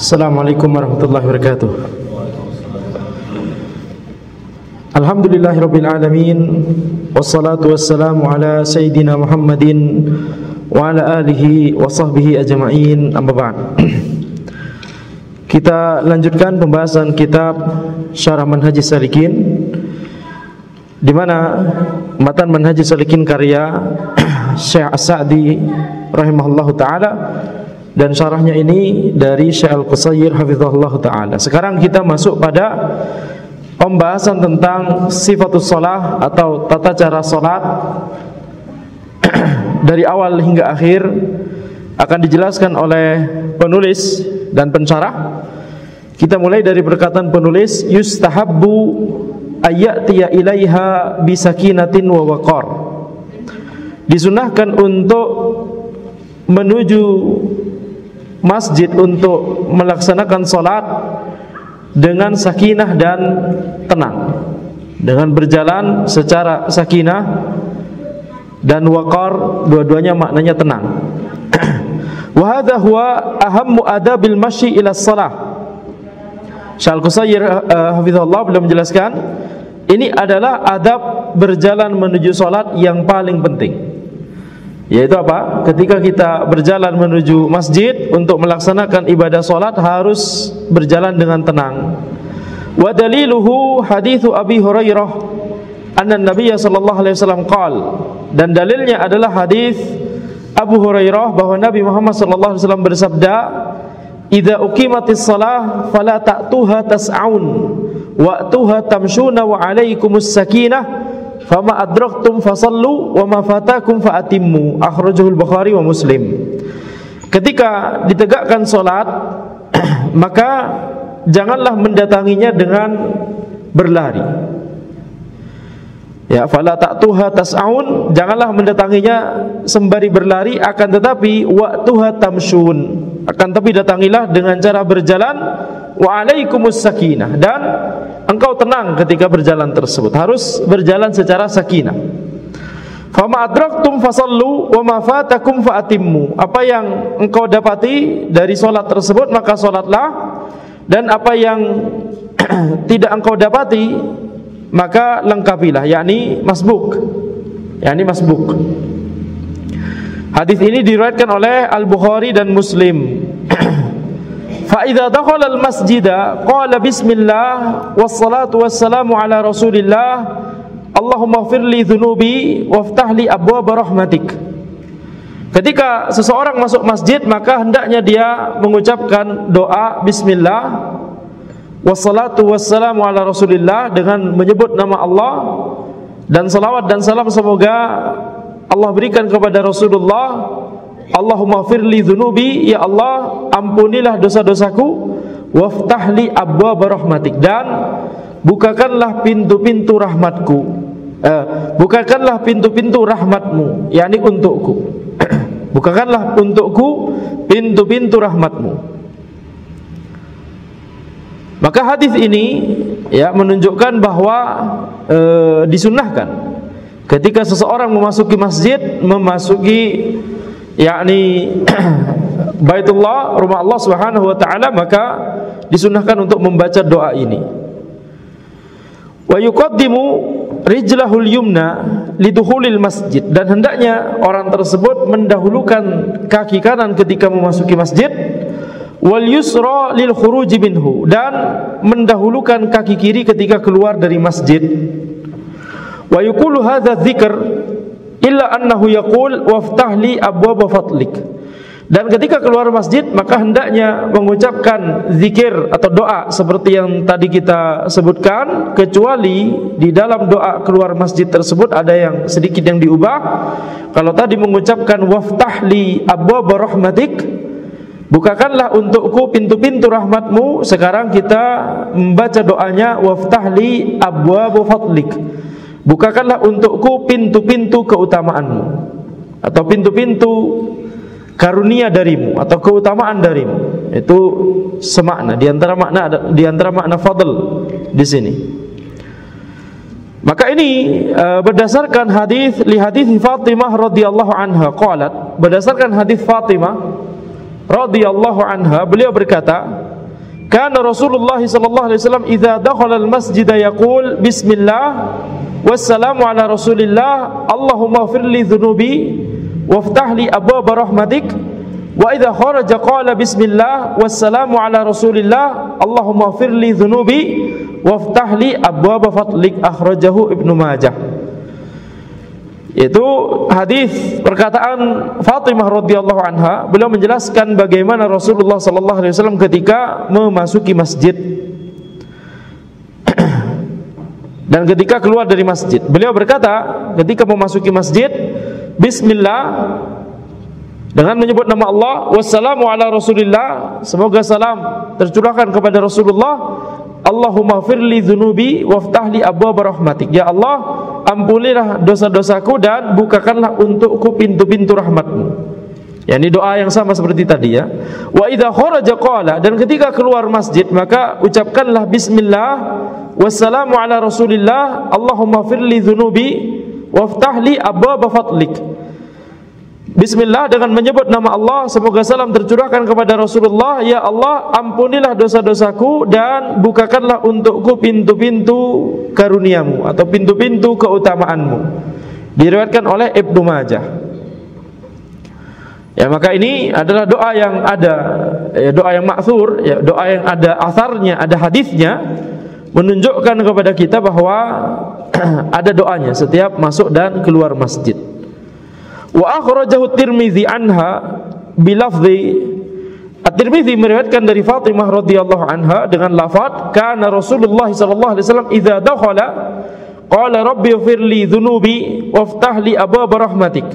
Assalamualaikum warahmatullahi wabarakatuh. Alhamdulillahirabbil alamin, wassalatu wassalamu ala sayyidina Muhammadin wa ala alihi wa sahbihi ajma'in. Amma ba'd. Kita lanjutkan pembahasan kitab Syarah Manhajis Salikin, di mana matan Manhajis Salikin karya Syekh As-Sa'di rahimahullahu taala, dan syarahnya ini dari Syekh Al-Qusair hafizahullah ta'ala. Sekarang kita masuk pada pembahasan tentang sifatus shalah atau tata cara salat dari awal hingga akhir, akan dijelaskan oleh penulis dan pensyarah. Kita mulai dari perkataan penulis, yustahabbu ayyatiya ilaiha bisakinatin wa waqar. Disunahkan untuk menuju masjid untuk melaksanakan salat dengan sakinah dan tenang, dengan berjalan secara sakinah dan waqar, dua-duanya maknanya tenang. Wa hadha huwa ahammu adabil masyi ila shalah. Syekh Al-Qusair hafizahullah beliau menjelaskan, ini adalah adab berjalan menuju salat yang paling penting. Yaitu apa? Ketika kita berjalan menuju masjid untuk melaksanakan ibadah salat, harus berjalan dengan tenang. Wa daliluhu hadithu Abi Hurairah anna Nabiy sallallahu alaihi wasallam qaal, dan dalilnya adalah hadis Abu Hurairah bahwa Nabi Muhammad sallallahu alaihi wasallam bersabda, "Idza uqimatis shalah fala ta'tuha tas'aun wa'tuha tamshuna wa 'alaikumus sakinah fama adraktum fasallu wa ma fatakum faatimmu." Akhrajahu al-Bukhari wa Muslim. Ketika ditegakkan salat, maka janganlah mendatanginya dengan berlari. Ya, fala ta'tuha tas'aun, janganlah mendatanginya sembari berlari, akan tetapi wa'tuha tamshun, akan tapi datangilah dengan cara berjalan, wa alaikumus sakinah, dan engkau tenang ketika berjalan tersebut, harus berjalan secara sakinah. Fama adraktum fasallu wa ma fatakum faatimmu, apa yang engkau dapati dari salat tersebut maka salatlah, dan apa yang tidak engkau dapati maka lengkapilah, yakni masbuk. Hadis ini diriwayatkan oleh Al-Bukhari dan Muslim. Fa idza dakhala al-masjida qala bismillah wassalatu wassalamu ala Rasulillah Allahumma ighfir li dhunubi waftah li abwaaba rahmatik. Ketika seseorang masuk masjid, maka hendaknya dia mengucapkan doa bismillah wassalatu wassalamu ala Rasulillah, dengan menyebut nama Allah, dan salawat dan salam semoga Allah berikan kepada Rasulullah. Allahumma firli dhunubi, ya Allah ampunilah dosa-dosaku, waftahli abwaaba rahmatik, dan bukakanlah pintu-pintu rahmatku, bukakanlah pintu-pintu rahmatmu, yakni untukku. Bukakanlah untukku pintu-pintu rahmatmu. Maka hadis ini ya menunjukkan bahwa disunnahkan ketika seseorang memasuki masjid, memasuki yakni Baitullah, rumah Allah Subhanahu wa taala, maka disunnahkan untuk membaca doa ini. Wa yuqaddimu rijlahul yumna lidukhulil masjid, dan hendaknya orang tersebut mendahulukan kaki kanan ketika memasuki masjid, wal yusra lil khuruji minhu, dan mendahulukan kaki kiri ketika keluar dari masjid. Wa yaqulu hadza dzikr illa annahu yaqul waftah li abwaaba fadlik, dan ketika keluar masjid maka hendaknya mengucapkan zikir atau doa seperti yang tadi kita sebutkan, kecuali di dalam doa keluar masjid tersebut ada yang sedikit yang diubah. Kalau tadi mengucapkan waftah li abwaaba rahmatik, bukakanlah untukku pintu-pintu rahmatmu, sekarang kita membaca doanya waftahli abwaaba fadlik, bukakanlah untukku pintu-pintu keutamaanmu atau pintu-pintu karunia darimu atau keutamaan darimu. Itu semakna, di antara makna fadl di sini. Maka ini berdasarkan hadis Fatimah radhiyallahu anha qalat, berdasarkan hadis Fatimah radhiyallahu anha, beliau berkata, kana Rasulullah sallallahu alaihi wasallam idza dakhala al-masjid yaqul bismillah wassalamu ala Rasulillah Allahumma ighfir li dhunubi waftah li abwaaba rahmatik wa idza kharaja qala bismillah wassalamu ala Rasulillah Allahumma ighfir li dhunubi waftah li abwaaba fadlik. Akhrajahu Ibnu Majah. Itu hadis perkataan Fatimah radhiyallahu anha. Beliau menjelaskan bagaimana Rasulullah sallallahu alaihi wasallam ketika memasuki masjid dan ketika keluar dari masjid. Beliau berkata ketika memasuki masjid, bismillah dengan menyebut nama Allah, wassalamu ala Rasulillah, semoga salam tercurahkan kepada Rasulullah. Allahumma firli dzunubi waftah li abwaaba rahmatik. Ya Allah, ampunilah dosa-dosaku dan bukakanlah untukku pintu-pintu rahmatmu. Ya, ini doa yang sama seperti tadi ya. Wa idza kharaja qala, dan ketika keluar masjid maka ucapkanlah bismillah wassalamu ala Rasulillah Allahumma firli dzunubi waftah li abwaaba fadlik. Bismillah dengan menyebut nama Allah, semoga salam tercurahkan kepada Rasulullah. Ya Allah, ampunilah dosa-dosaku dan bukakanlah untukku pintu-pintu karuniamu atau pintu-pintu keutamaanmu. Diriwayatkan oleh Ibnu Majah. Ya, maka ini adalah doa yang ada, ya, doa yang ma'thur, ya, doa yang ada atharnya, ada hadisnya, menunjukkan kepada kita bahwa ada doanya setiap masuk dan keluar masjid. Wa akhrajahu Tirmidzi anha bilafzi, At-Tirmidzi meriwayatkan dari Fatimah radhiyallahu anha dengan lafaz kana Rasulullah sallallahu alaihi wasallam idza dakhala qala rabbi ighfirli dzunubi waftah li abwaaba rahmatik.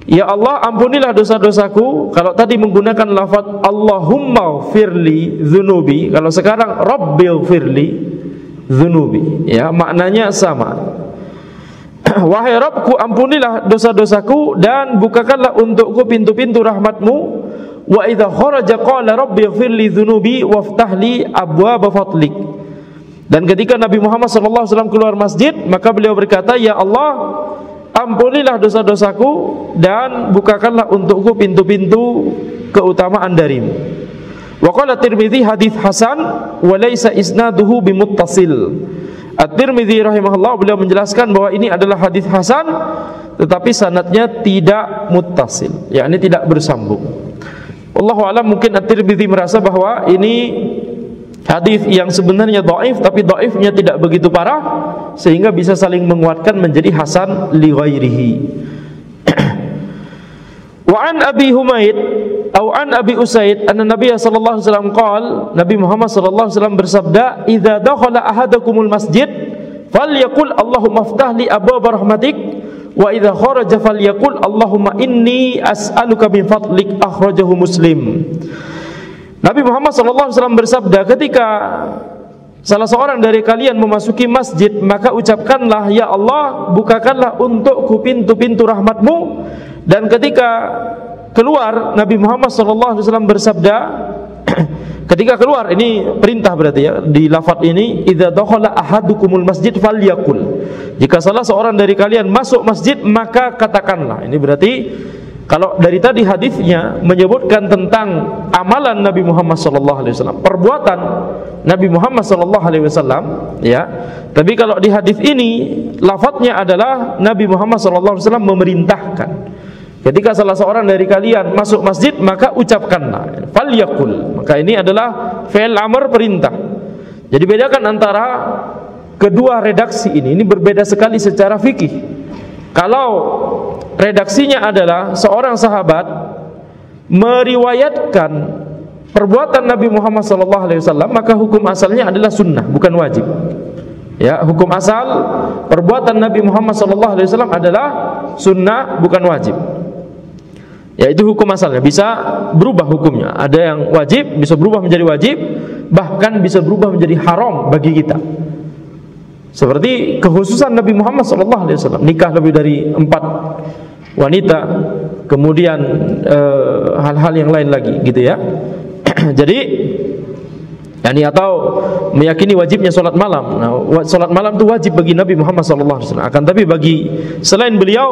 Ya Allah, ampunilah dosa-dosaku. Kalau tadi menggunakan lafaz Allahumma ighfirli dzunubi, kalau sekarang rabbi ighfirli dzunubi, ya maknanya sama. Wahai Rabbku, ampunilah dosa-dosaku dan bukakanlah untukku pintu-pintu rahmatmu. Wa idza kharaja qala rabbi ighfirli dzunubi waftah li abwaaba fadlik. Dan ketika Nabi Muhammad sallallahu alaihi wasallam keluar masjid, maka beliau berkata, ya Allah, ampunilah dosa-dosaku dan bukakanlah untukku pintu-pintu keutamaan darimu. Wa qala Tirmidzi hadits hasan wa laisa isnaduhu bimuttasil. At-Tirmidzi rahimahullah beliau menjelaskan bahwa ini adalah hadis hasan tetapi sanadnya tidak muttasil, yakni tidak bersambung. Wallahu a'lam, mungkin At-Tirmidzi merasa bahwa ini hadis yang sebenarnya dhaif tapi dhaifnya tidak begitu parah sehingga bisa saling menguatkan menjadi hasan li ghairihi. Wa an Abi Humaid atau an Abi Usaid anna Nabiy sallallahu alaihi wasallam qala, Nabi Muhammad sallallahu alaihi wasallam bersabda, idza dakhala ahadakumul masjid falyaqul Allahumma iftah li abwaaba rahmatik wa idza kharaja falyaqul Allahumma inni as'aluka min fadlik. Akhrajahu Muslim. Nabi Muhammad sallallahu alaihi wasallam bersabda, ketika salah seorang dari kalian memasuki masjid maka ucapkanlah, ya Allah, bukakanlah untukku pintu-pintu rahmatmu. Dan ketika keluar, Nabi Muhammad SAW bersabda, ketika keluar, ini perintah berarti ya, di lafaz ini, idza dakhala ahadukumul masjid falyaqul, jika salah seorang dari kalian masuk masjid maka katakanlah. Ini berarti kalau dari tadi hadisnya menyebutkan tentang amalan Nabi Muhammad SAW, perbuatan Nabi Muhammad SAW, ya. Tapi kalau di hadis ini lafaznya adalah Nabi Muhammad SAW memerintahkan, ketika salah seorang dari kalian masuk masjid maka ucapkanlah, falyaqul. Maka ini adalah fi'il amr, perintah. Jadi bedakan antara kedua redaksi ini berbeda sekali secara fikih. Kalau redaksinya adalah seorang sahabat meriwayatkan perbuatan Nabi Muhammad SAW, maka hukum asalnya adalah sunnah, bukan wajib. Ya, hukum asal perbuatan Nabi Muhammad SAW adalah sunnah, bukan wajib. Ya, itu hukum asalnya. Bisa berubah hukumnya. Ada yang wajib, bisa berubah menjadi wajib, bahkan bisa berubah menjadi haram bagi kita. Seperti kekhususan Nabi Muhammad SAW, nikah lebih dari 4 wanita, kemudian hal-hal yang lain lagi, gitu ya. Jadi, atau meyakini wajibnya sholat malam. Nah, sholat malam itu wajib bagi Nabi Muhammad SAW. Akan tapi bagi selain beliau,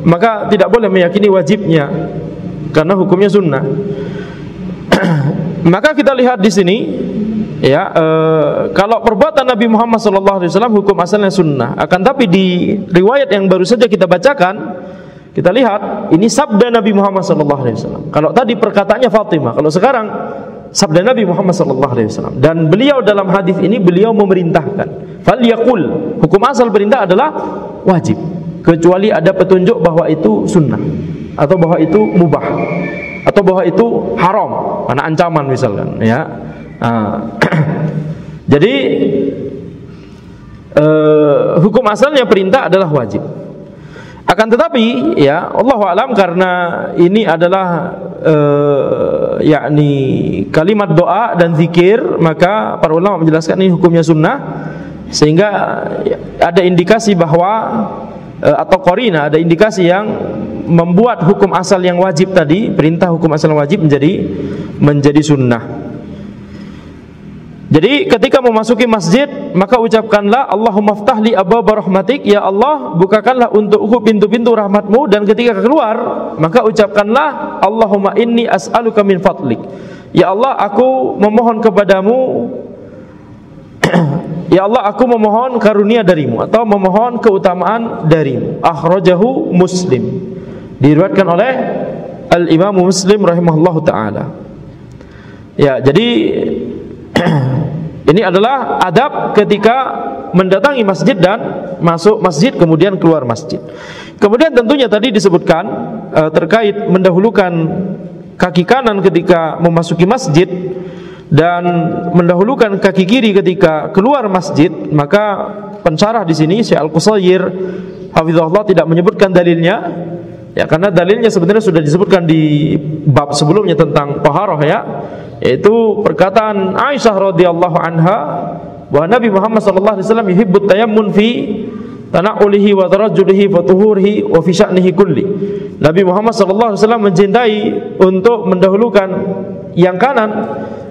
maka tidak boleh meyakini wajibnya, karena hukumnya sunnah. Maka kita lihat di sini ya, kalau perbuatan Nabi Muhammad SAW hukum asalnya sunnah. Akan tapi di riwayat yang baru saja kita bacakan, kita lihat ini sabda Nabi Muhammad SAW. Kalau tadi perkataannya Fatimah, kalau sekarang sabda Nabi Muhammad SAW. Dan beliau dalam hadis ini beliau memerintahkan, falyaqul, hukum asal perintah adalah wajib, kecuali ada petunjuk bahwa itu sunnah, atau bahwa itu mubah, atau bahwa itu haram, karena ancaman misalkan, ya. Jadi hukum asalnya perintah adalah wajib. Akan tetapi ya, Allahu a'lam, karena ini adalah yakni kalimat doa dan zikir, maka para ulama menjelaskan ini hukumnya sunnah, sehingga ada indikasi bahwa atau qarina, ada indikasi yang membuat hukum asal yang wajib tadi, perintah hukum asal yang wajib menjadi sunnah. Jadi ketika memasuki masjid, maka ucapkanlah Allahumma ftahli abwaaba rahmatik, ya Allah bukakanlah untukku pintu-pintu rahmatmu. Dan ketika keluar, maka ucapkanlah Allahumma inni as'aluka min fadlik, ya Allah aku memohon kepadamu ya Allah aku memohon karunia darimu, atau memohon keutamaan darimu. Akhrajahu Muslim, diriwayatkan oleh Al-Imam Muslim rahimahullahu taala. Ya, jadi ini adalah adab ketika mendatangi masjid dan masuk masjid, kemudian keluar masjid. Kemudian tentunya tadi disebutkan terkait mendahulukan kaki kanan ketika memasuki masjid dan mendahulukan kaki kiri ketika keluar masjid. Maka pensyarah di sini Syekh Al-Qusayr hafizahullah tidak menyebutkan dalilnya, ya, karena dalilnya sebenarnya sudah disebutkan di bab sebelumnya tentang taharah, ya, yaitu perkataan Aisyah radhiyallahu anha bahwa Nabi Muhammad sallallahu alaihi wasallam yuhibbut tayammun fi tana'ulihi wa tarajjulihi wa tuhurihi wa fi sya'nihi kulli. Nabi Muhammad sallallahu alaihi wasallam mencintai untuk mendahulukan yang kanan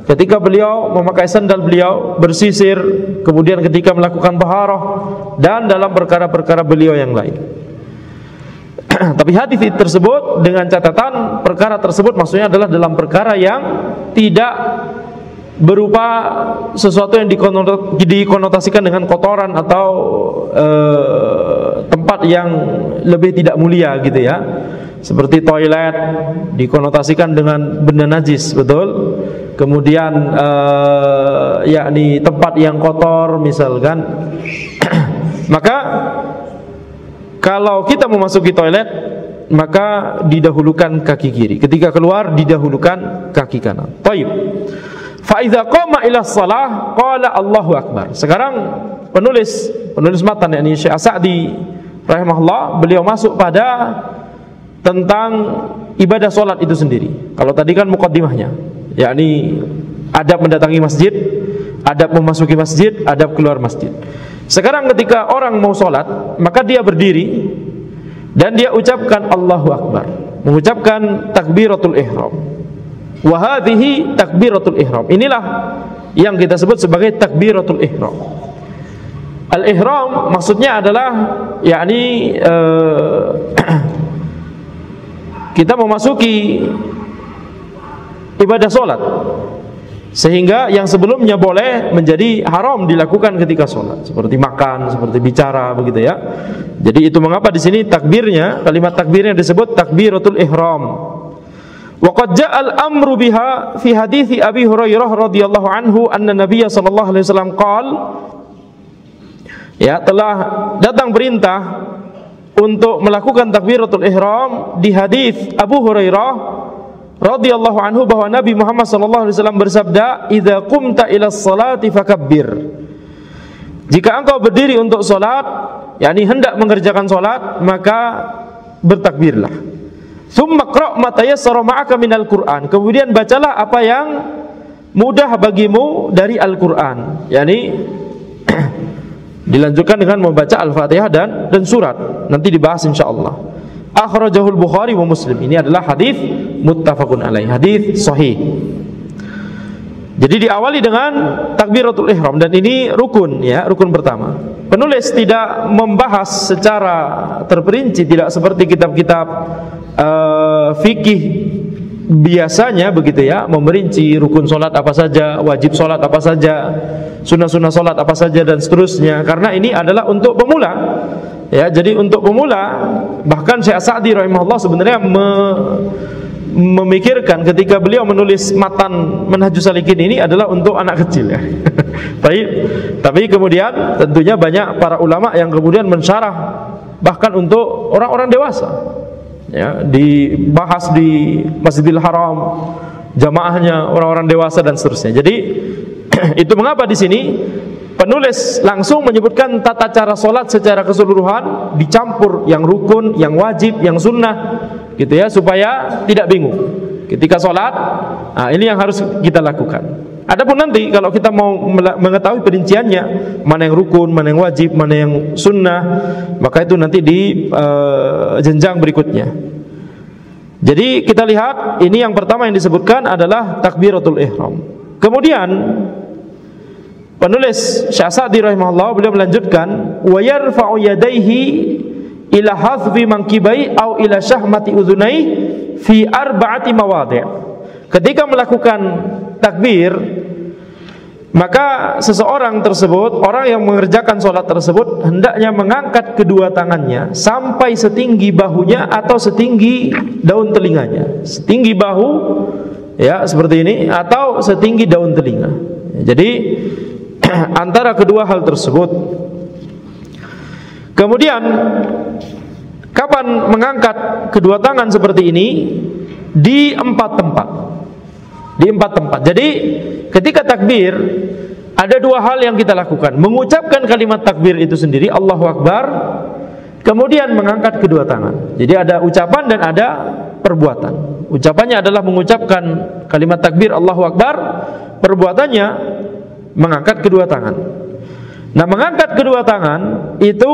ketika beliau memakai sandal beliau, bersisir, kemudian ketika melakukan taharah, dan dalam perkara-perkara beliau yang lain. Tapi hadis tersebut dengan catatan perkara tersebut maksudnya adalah dalam perkara yang tidak berupa sesuatu yang dikonotasikan dengan kotoran atau tempat yang lebih tidak mulia gitu, ya. Seperti toilet dikonotasikan dengan benda najis, betul. Kemudian yakni tempat yang kotor misalkan. Maka kalau kita memasuki toilet, maka didahulukan kaki kiri. Ketika keluar, didahulukan kaki kanan. Taib. Fa idza qama ila shalah qala Allahu akbar. Sekarang penulis matan, yakni Syekh As-Sa'di rahimahullah, beliau masuk pada tentang ibadah salat itu sendiri. Kalau tadi kan muqaddimahnya, yakni adab mendatangi masjid, adab memasuki masjid, adab keluar masjid. Sekarang ketika orang mau sholat, maka dia berdiri dan dia ucapkan Allahu Akbar, mengucapkan takbiratul ihram. Wa hadhihi takbiratul ihram. Inilah yang kita sebut sebagai takbiratul ihram. Al-ihram maksudnya adalah yakni kita memasuki ibadah sholat, sehingga yang sebelumnya boleh menjadi haram dilakukan ketika sholat, seperti makan, seperti bicara, begitu, ya. Jadi itu mengapa di sini takbirnya, kalimat takbirnya disebut takbiratul ihram. Wa qad ja'al amru biha fi hadithi Abi Hurairah radhiyallahu anhu anna Nabiy sallallahu alaihi wasallam qala, ya, telah datang perintah untuk melakukan takbiratul ihram di hadis Abu Hurairah radhiyallahu anhu bahwa Nabi Muhammad sallallahu alaihi wasallam bersabda, "Idza qumta ila sholati fakabbir." Jika engkau berdiri untuk salat, yakni hendak mengerjakan salat, maka bertakbirlah. Tsumma qra' ma tayassara ma'aka minal Qur'an. Kemudian bacalah apa yang mudah bagimu dari Al-Qur'an. Yakni dilanjutkan dengan membaca Al-Fatihah dan surat. Nanti dibahas insyaallah. Akhrajahul Bukhari wa Muslim. Ini adalah hadis muttafaqun alaih, hadis sahih. Jadi diawali dengan takbiratul ihram, dan ini rukun, ya, rukun pertama. Penulis tidak membahas secara terperinci, tidak seperti kitab-kitab fikih biasanya begitu ya, memerinci rukun solat apa saja, wajib solat apa saja, sunnah-sunnah solat apa saja dan seterusnya. Karena ini adalah untuk pemula. Ya, jadi untuk pemula, bahkan Syekh Sa'di rahimahullah sebenarnya memikirkan ketika beliau menulis matan Manhajus Salikin ini adalah untuk anak kecil ya. Tapi kemudian tentunya banyak para ulama yang kemudian mensyarah bahkan untuk orang-orang dewasa. Ya, dibahas di Masjidil Haram, jamaahnya orang-orang dewasa dan seterusnya. Jadi itu mengapa di sini penulis langsung menyebutkan tata cara solat secara keseluruhan, dicampur yang rukun, yang wajib, yang sunnah, gitu ya, supaya tidak bingung ketika solat. Nah, ini yang harus kita lakukan. Adapun nanti kalau kita mau mengetahui perinciannya, mana yang rukun, mana yang wajib, mana yang sunnah, maka itu nanti di jenjang berikutnya. Jadi kita lihat, ini yang pertama yang disebutkan adalah takbiratul ihram. Kemudian penulis Syekh Sa'di rahimahullah beliau melanjutkan, wa yarfa'u yadayhi ila hadfi mankibai au ila syahmati udhunai fi arba'ati mawadhi'. Ketika melakukan takbir, maka seseorang tersebut, orang yang mengerjakan sholat tersebut, hendaknya mengangkat kedua tangannya sampai setinggi bahunya atau setinggi daun telinganya. Setinggi bahu, ya seperti ini, atau setinggi daun telinga. Jadi antara kedua hal tersebut. Kemudian kapan mengangkat kedua tangan seperti ini? Di 4 tempat. Di 4 tempat. Jadi ketika takbir ada 2 hal yang kita lakukan. Mengucapkan kalimat takbir itu sendiri, Allahu Akbar, kemudian mengangkat kedua tangan. Jadi ada ucapan dan ada perbuatan. Ucapannya adalah mengucapkan kalimat takbir Allahu Akbar, perbuatannya mengangkat kedua tangan. Nah, mengangkat kedua tangan itu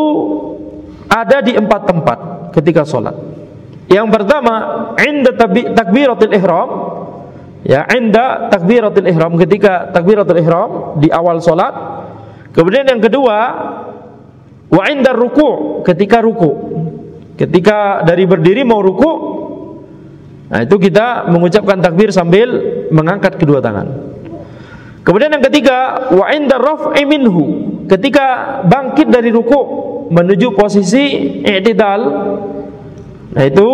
ada di 4 tempat ketika sholat. Yang pertama, inda takbiratul ihram. Ya, inda takbiratul ihram, ketika takbiratul ihram di awal salat. Kemudian yang kedua, wa inda ruku', ketika ruku'. Ketika dari berdiri mau ruku', nah itu kita mengucapkan takbir sambil mengangkat kedua tangan. Kemudian yang ketiga, wa inda raf'i minhu, ketika bangkit dari ruku' menuju posisi i'tidal. Nah itu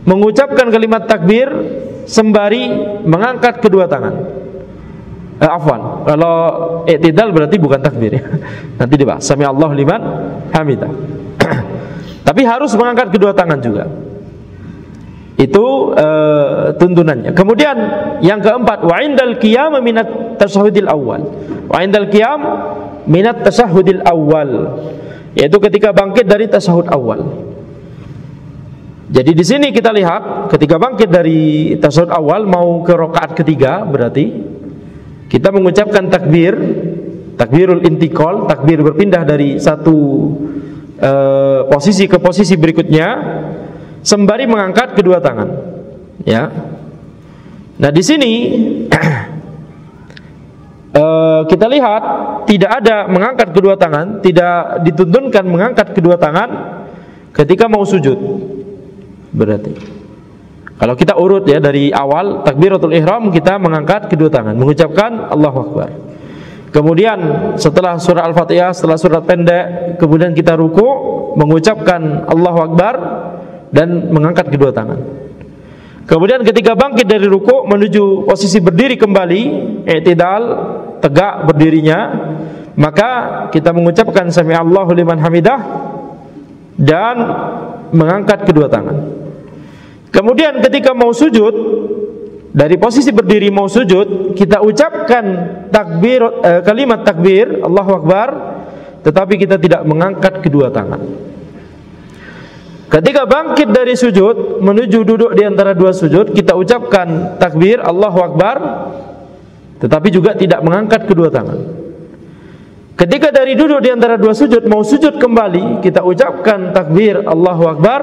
mengucapkan kalimat takbir sembari mengangkat kedua tangan. Afwan, kalau i'tidal berarti bukan takbir ya. Nanti dibahas. Sami Allahu liman hamidah. Tapi harus mengangkat kedua tangan juga. Itu tuntunannya. Kemudian yang keempat, wa indal qiyam minat tasyahhudil awal. Wa indal qiyam minat tasyahhudil awal, yaitu ketika bangkit dari tasyahud awal. Jadi di sini kita lihat ketika bangkit dari tasyahud awal mau ke rakaat ketiga, berarti kita mengucapkan takbir, takbirul intiqal, takbir berpindah dari satu posisi ke posisi berikutnya sembari mengangkat kedua tangan. Ya. Nah, di sini kita lihat tidak ada mengangkat kedua tangan, tidak dituntunkan mengangkat kedua tangan ketika mau sujud. Berarti kalau kita urut ya dari awal takbiratul ihram, kita mengangkat kedua tangan, mengucapkan Allahu Akbar. Kemudian setelah surah Al-Fatihah, setelah surat pendek, kemudian kita ruku, mengucapkan Allahu Akbar dan mengangkat kedua tangan. Kemudian ketika bangkit dari ruku menuju posisi berdiri kembali, i'tidal, tegak berdirinya, maka kita mengucapkan sami Allahu liman hamidah dan mengangkat kedua tangan. Kemudian ketika mau sujud, dari posisi berdiri mau sujud, kita ucapkan takbir, kalimat takbir Allahu Akbar, tetapi kita tidak mengangkat kedua tangan. Ketika bangkit dari sujud menuju duduk di antara dua sujud, kita ucapkan takbir Allahu Akbar, tetapi juga tidak mengangkat kedua tangan. Ketika dari duduk di antara dua sujud mau sujud kembali, kita ucapkan takbir Allahu Akbar,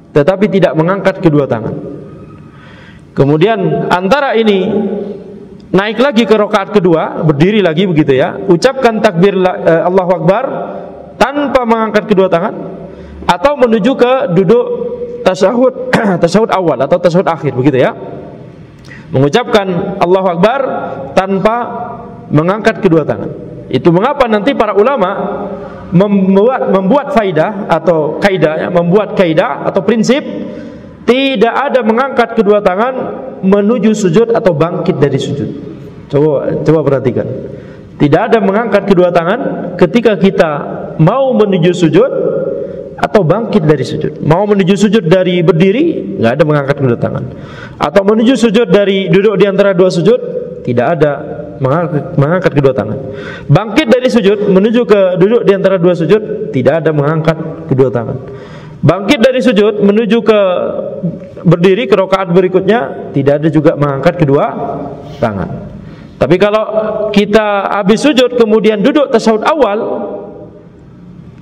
tetapi tidak mengangkat kedua tangan. Kemudian antara ini naik lagi ke rakaat kedua, berdiri lagi begitu ya, ucapkan takbir Allahu Akbar tanpa mengangkat kedua tangan, atau menuju ke duduk tasyahud tasyahud awal atau tasyahud akhir, begitu ya. Mengucapkan Allahu Akbar tanpa mengangkat kedua tangan. Itu mengapa nanti para ulama membuat faidah atau kaidah, ya, membuat kaidah atau prinsip tidak ada mengangkat kedua tangan menuju sujud atau bangkit dari sujud. Coba perhatikan. Tidak ada mengangkat kedua tangan ketika kita mau menuju sujud atau bangkit dari sujud. Mau menuju sujud dari berdiri, nggak ada mengangkat kedua tangan. Atau menuju sujud dari duduk di antara dua sujud, tidak ada mengangkat kedua tangan. Bangkit dari sujud menuju ke duduk di antara dua sujud, tidak ada mengangkat kedua tangan. Bangkit dari sujud menuju ke berdiri ke rakaat berikutnya, tidak ada juga mengangkat kedua tangan. Tapi kalau kita habis sujud kemudian duduk tasyahud awal,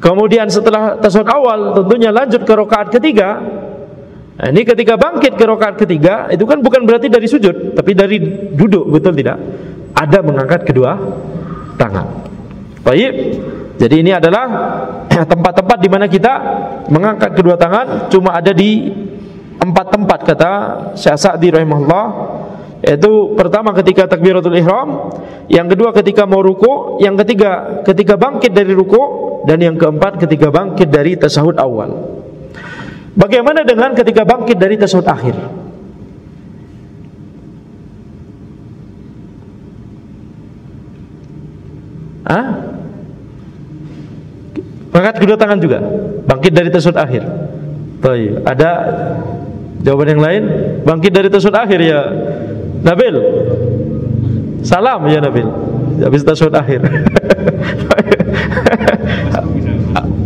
kemudian setelah tasyahud awal tentunya lanjut ke rakaat ketiga. Nah, ini ketika bangkit ke rakaat ketiga itu kan bukan berarti dari sujud, tapi dari duduk, betul tidak? Ada mengangkat kedua tangan. Baik. Jadi ini adalah tempat-tempat di mana kita mengangkat kedua tangan, cuma ada di 4 tempat kata Syekh Sa'di rahimahullah. Yaitu pertama ketika takbiratul ihram, yang kedua ketika mau ruku, yang ketiga ketika bangkit dari ruku, dan yang keempat ketika bangkit dari tasyahud awal. Bagaimana dengan ketika bangkit dari tasyahud akhir? Angkat kedua tangan juga bangkit dari tasyahud akhir. Baik, ada jawaban yang lain? Bangkit dari tasyahud akhir ya Nabil. Salam ya Nabil. Habis tasyahud akhir.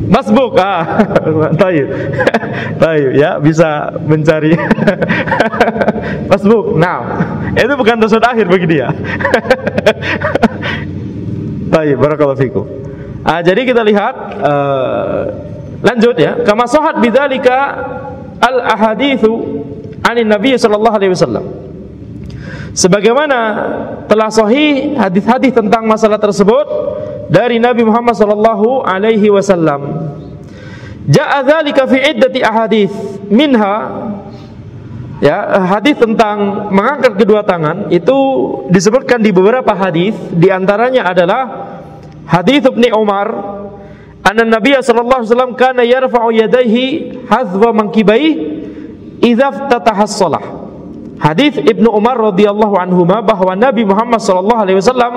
Masbuk, tayyib. Tayyib ya, bisa mencari. Masbuk. Nah, itu bukan tasyahud akhir bagi dia. Tayyib, barakallahu fikum. Jadi kita lihat lanjut ya. Kama sahat bidzalika al ahaditsu anin Nabi sallallahu alaihi wasallam. Sebagaimana telah sahih hadis-hadis tentang masalah tersebut dari Nabi Muhammad sallallahu alaihi wasallam. Ja'a dzalika fi iddati ahadits minha, ya, hadis tentang mengangkat kedua tangan itu disebutkan di beberapa hadis, di antaranya adalah hadis Ibnu Umar anna Nabiy sallallahu alaihi wasallam kana yarfa'u yadayhi hazwa mankibaihi idza iftataha as-shalah. Hadis Ibnu Umar radhiyallahu anhuma bahwa Nabi Muhammad sallallahu alaihi wasallam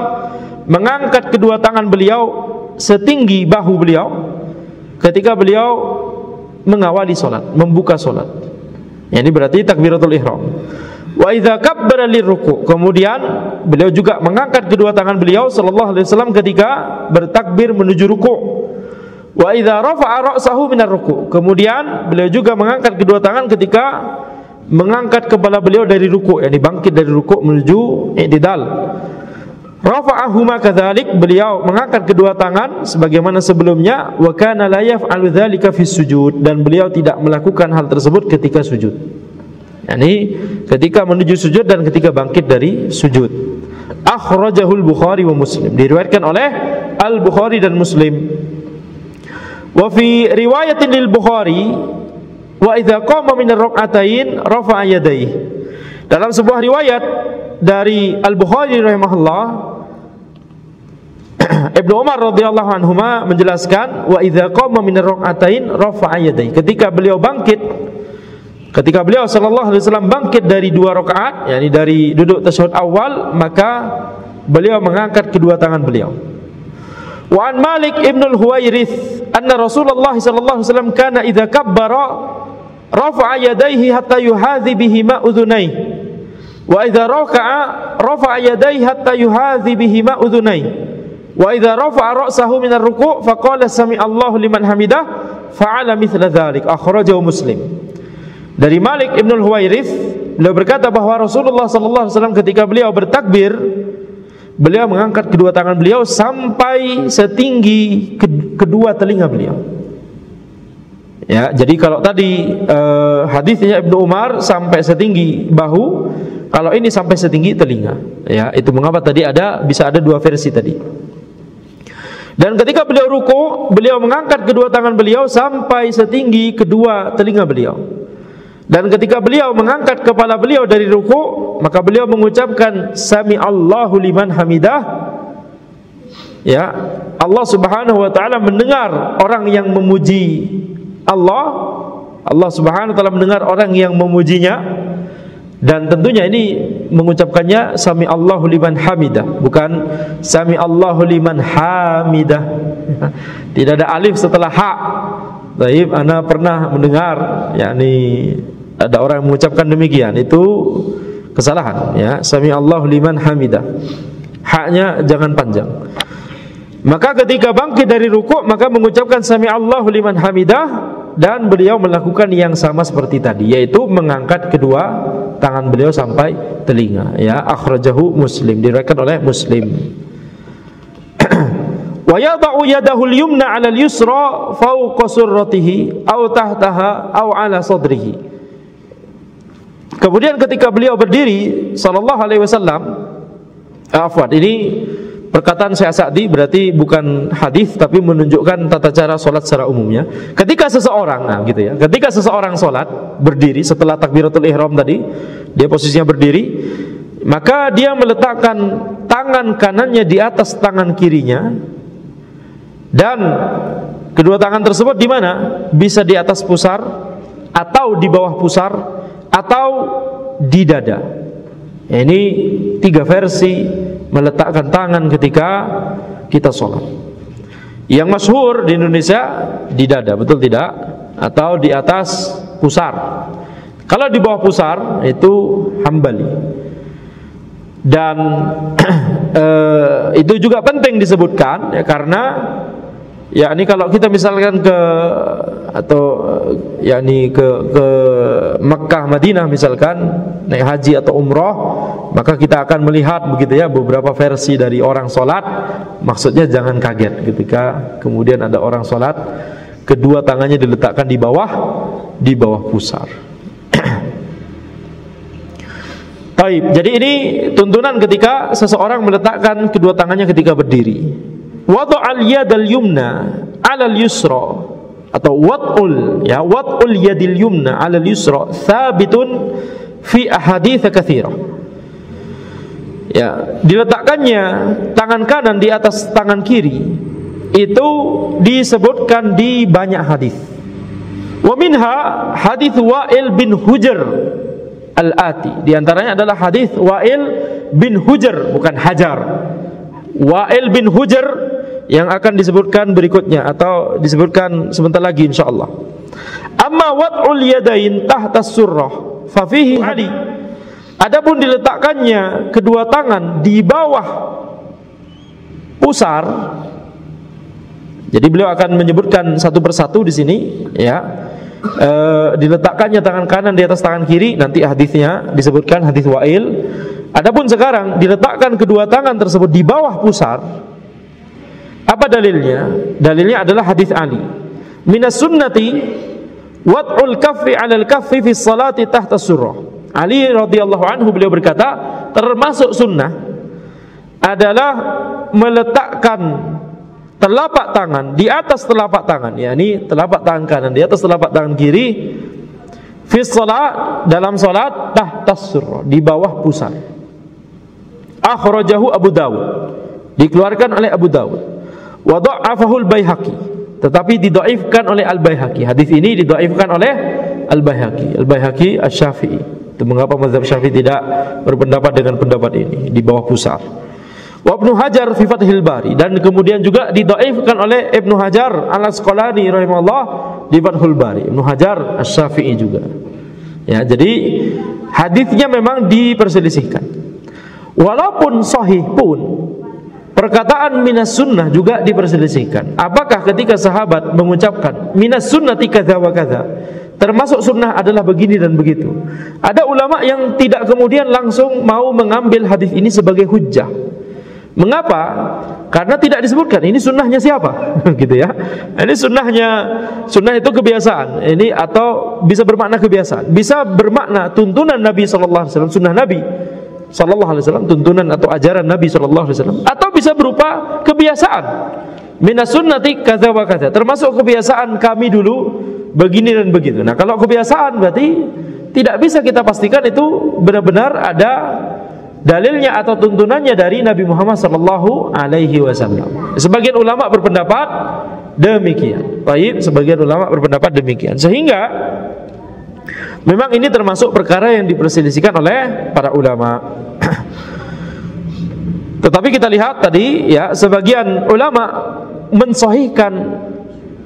mengangkat kedua tangan beliau setinggi bahu beliau ketika beliau mengawali salat, membuka salat. Ini berarti takbiratul ihram. Wa idza kabbara liruku', kemudian beliau juga mengangkat kedua tangan beliau sallallahu alaihi wasallam ketika bertakbir menuju ruku'. Wa idza rafa'a ra'sahu minar ruku', kemudian beliau juga mengangkat kedua tangan ketika mengangkat kepala beliau dari ruku', yakni bangkit dari ruku' menuju i'tidal. Rafa'ahuma kadzalik, beliau mengangkat kedua tangan sebagaimana sebelumnya. Wa kana la yaf'alu dzalika fis sujud, dan beliau tidak melakukan hal tersebut ketika sujud. Yani ketika menuju sujud dan ketika bangkit dari sujud. Akhrajahul Bukhari wa Muslim, diriwayatkan oleh Al-Bukhari dan Muslim. Wa fi riwayatin lil Bukhari wa idza qama min ar-rak'atain rafa'a yadayhi. Dalam sebuah riwayat dari Al-Bukhari rahimahullah, Ibnu Umar radhiyallahu anhuma menjelaskan wa idza qama min ar-rak'atain rafa'a yadayhi. Ketika beliau sallallahu alaihi wasallam bangkit dari 2 rakaat, yakni dari duduk tasyahud awal, maka beliau mengangkat kedua tangan beliau. Wa an Malik ibn al-Huwairits anna Rasulullah sallallahu alaihi wasallam kana idza kabbara rafa'a yadayhi hatta yuhadhi bihima udhunayhi wa idza raka'a rafa'a yadayhi hatta yuhadhi bihima udhunayhi wa idza rafa'a ra'sahu min ar-ruku' faqala sami'allahu liman hamidah fa'ala mithla dzalik. Akhrajahu Muslim. Dari Malik ibn al-Huwairits, beliau berkata bahwa Rasulullah sallallahu alaihi wasallam ketika beliau bertakbir, beliau mengangkat kedua tangan beliau sampai setinggi kedua telinga beliau. Ya, jadi kalau tadi hadisnya Ibnu Umar sampai setinggi bahu, kalau ini sampai setinggi telinga. Ya, itu mengapa tadi bisa ada 2 versi tadi. Dan ketika beliau ruku, beliau mengangkat kedua tangan beliau sampai setinggi kedua telinga beliau. Dan ketika beliau mengangkat kepala beliau dari ruku', maka beliau mengucapkan sami Allahu liman hamidah. Ya, Allah Subhanahu wa taala mendengar orang yang memuji Allah. Allah Subhanahu wa taala mendengar orang yang memujinya. Dan tentunya ini mengucapkannya sami Allahu liman hamidah, bukan sami Allahu liman hamidah. Tidak ada alif setelah ha. Baik, ana pernah mendengar yakni ada orang yang mengucapkan demikian, itu kesalahan ya. Sami Allahu liman hamidah. Haknya jangan panjang. Maka ketika bangkit dari rukuk, maka mengucapkan sami Allahu liman hamidah, dan beliau melakukan yang sama seperti tadi, yaitu mengangkat kedua tangan beliau sampai telinga. Ya, akhrajahu Muslim, diriwayatkan oleh Muslim. Wa yada'u yadahu al-yumna 'ala al-yusra fawqa surratihi aw tahtaha aw 'ala sadrihi. Kemudian ketika beliau berdiri sallallahu alaihi wasallam, ini perkataan Syekh Sa'di, berarti bukan hadis tapi menunjukkan tata cara salat secara umumnya. Ketika seseorang, gitu ya. Ketika seseorang salat berdiri setelah takbiratul ihram tadi, dia posisinya berdiri, maka dia meletakkan tangan kanannya di atas tangan kirinya, dan kedua tangan tersebut di mana? Bisa di atas pusar, atau di bawah pusar, atau di dada. Ini 3 versi meletakkan tangan ketika kita sholat. Yang masyhur di Indonesia di dada, betul tidak? Atau di atas pusar. Kalau di bawah pusar itu Hambali. Dan itu juga penting disebutkan ya, karena yakni kalau kita misalkan ke Mekkah, Madinah misalkan naik haji atau umroh, maka kita akan melihat begitu ya beberapa versi dari orang sholat. Maksudnya jangan kaget ketika kemudian ada orang sholat kedua tangannya diletakkan di bawah pusar. Taib. Jadi ini tuntunan ketika seseorang meletakkan kedua tangannya ketika berdiri. Wada'al yadal yumna 'alal yusra, atau wad'ul yadil yumna 'alal yusra thabitun fi ahadits katsirah. Ya, diletakkannya tangan kanan di atas tangan kiri itu disebutkan di banyak hadis. Wa minha hadits Wa'il bin Hujr al-ati. Di antaranya adalah hadis Wa'il bin Hujr, bukan Hajar. Wa'il bin Hujr yang akan disebutkan berikutnya atau disebutkan sebentar lagi insyaallah. Amma wad'ul yadain tahta surrah fa fihi Ali. Adapun diletakkannya kedua tangan di bawah pusar. Jadi beliau akan menyebutkan satu persatu di sini ya. Diletakkannya tangan kanan di atas tangan kiri, nanti hadisnya disebutkan hadis Wa'il. Adapun sekarang diletakkan kedua tangan tersebut di bawah pusar. Apa dalilnya? Dalilnya adalah hadis Ali. Minas sunnati wad'ul kaffi 'alal kaffi fi sholati tahta surrah. Ali radhiyallahu anhu beliau berkata, termasuk sunnah adalah meletakkan telapak tangan di atas telapak tangan, yakni telapak tangan kanan di atas telapak tangan kiri fi shalat, dalam salat tahta surrah, di bawah pusar. Akhrajahu Abu Dawud, dikeluarkan oleh Abu Dawud. Wa dha'afahu al-Baihaqi, tetapi didhaifkan oleh Al-Baihaqi. Hadis ini didhaifkan oleh Al-Baihaqi. Al-Baihaqi Asy-Syafi'i. Itu mengapa mazhab Syafi'i tidak berpendapat dengan pendapat ini di bawah pusar. Wa Ibnu Hajar fi Fathil Bari, dan kemudian juga didhaifkan oleh Ibnu Hajar Al-Asqalani rahimahullah di Fathul Bari. Ibnu Hajar Asy-Syafi'i juga. Ya, jadi hadisnya memang diperselisihkan. Walaupun sahih pun, perkataan minas sunnah juga diperselisihkan. Apakah ketika sahabat mengucapkan minas sunnati kadza wa kadza, termasuk sunnah adalah begini dan begitu. Ada ulama yang tidak kemudian langsung mau mengambil hadis ini sebagai hujjah. Mengapa? Karena tidak disebutkan ini sunnahnya siapa, gitu ya. Ini sunnah itu kebiasaan. Ini atau bisa bermakna kebiasaan, bisa bermakna tuntunan Nabi sallallahu alaihi wasallam, sunnah Nabi sallallahu alaihi wasallam, tuntunan atau ajaran Nabi sallallahu alaihi wasallam, atau bisa berupa kebiasaan. Minas sunnati kadza wa kadza, termasuk kebiasaan kami dulu begini dan begitu. Nah, kalau kebiasaan berarti tidak bisa kita pastikan itu benar-benar ada dalilnya atau tuntunannya dari Nabi Muhammad sallallahu alaihi wasallam. Sebagian ulama berpendapat demikian. Baik, sebagian ulama berpendapat demikian. Sehingga memang ini termasuk perkara yang diperselisihkan oleh para ulama. Tetapi kita lihat tadi ya, sebagian ulama mensahihkan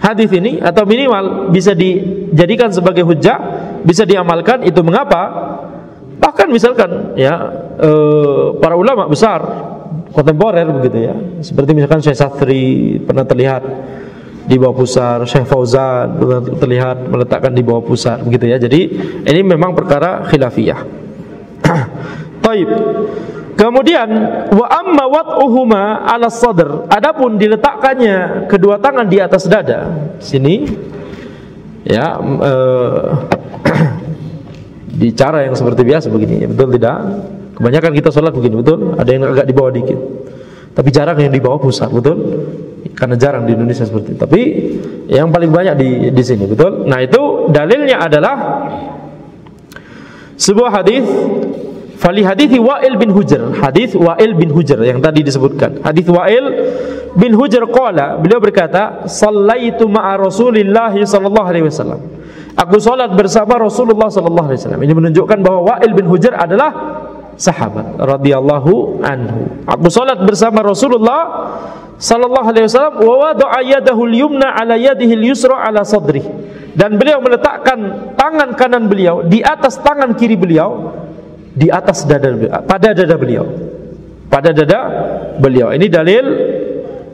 hadis ini atau minimal bisa dijadikan sebagai hujjah, bisa diamalkan. Itu mengapa? Bahkan misalkan ya para ulama besar kontemporer begitu ya, seperti misalkan Syekh Sathri pernah terlihat di bawah pusar, Syekh Fauzan pernah terlihat meletakkan di bawah pusar begitu ya. Jadi ini memang perkara khilafiyah. Taib. Kemudian wa amma wad'uhuma 'ala sadr, adapun diletakkannya kedua tangan di atas dada sini ya, di cara yang seperti biasa begini ya, betul tidak? Kebanyakan kita sholat begini, betul? Ada yang agak di bawah dikit, tapi jarang yang di bawah pusar, betul? Karena jarang di Indonesia seperti itu. Tapi yang paling banyak di sini, betul? Nah, itu dalilnya adalah sebuah hadis. Fali hadithi Wa'il bin Hujr, hadis Wa'il bin Hujr yang tadi disebutkan. Hadis Wa'il bin Hujr qala, beliau berkata, "Shallaitu ma'a Rasulillah sallallahu alaihi wasallam." Aku salat bersama Rasulullah sallallahu alaihi wasallam. Ini menunjukkan bahwa Wa'il bin Hujr adalah sahabat radhiyallahu anhu. Aku salat bersama Rasulullah sallallahu alaihi wasallam wa wada'a yadahu al-yumna 'ala yadihi al-yusra 'ala sadri. Dan beliau meletakkan tangan kanan beliau di atas tangan kiri beliau, di atas dada beliau, pada dada beliau, pada dada beliau. Ini dalil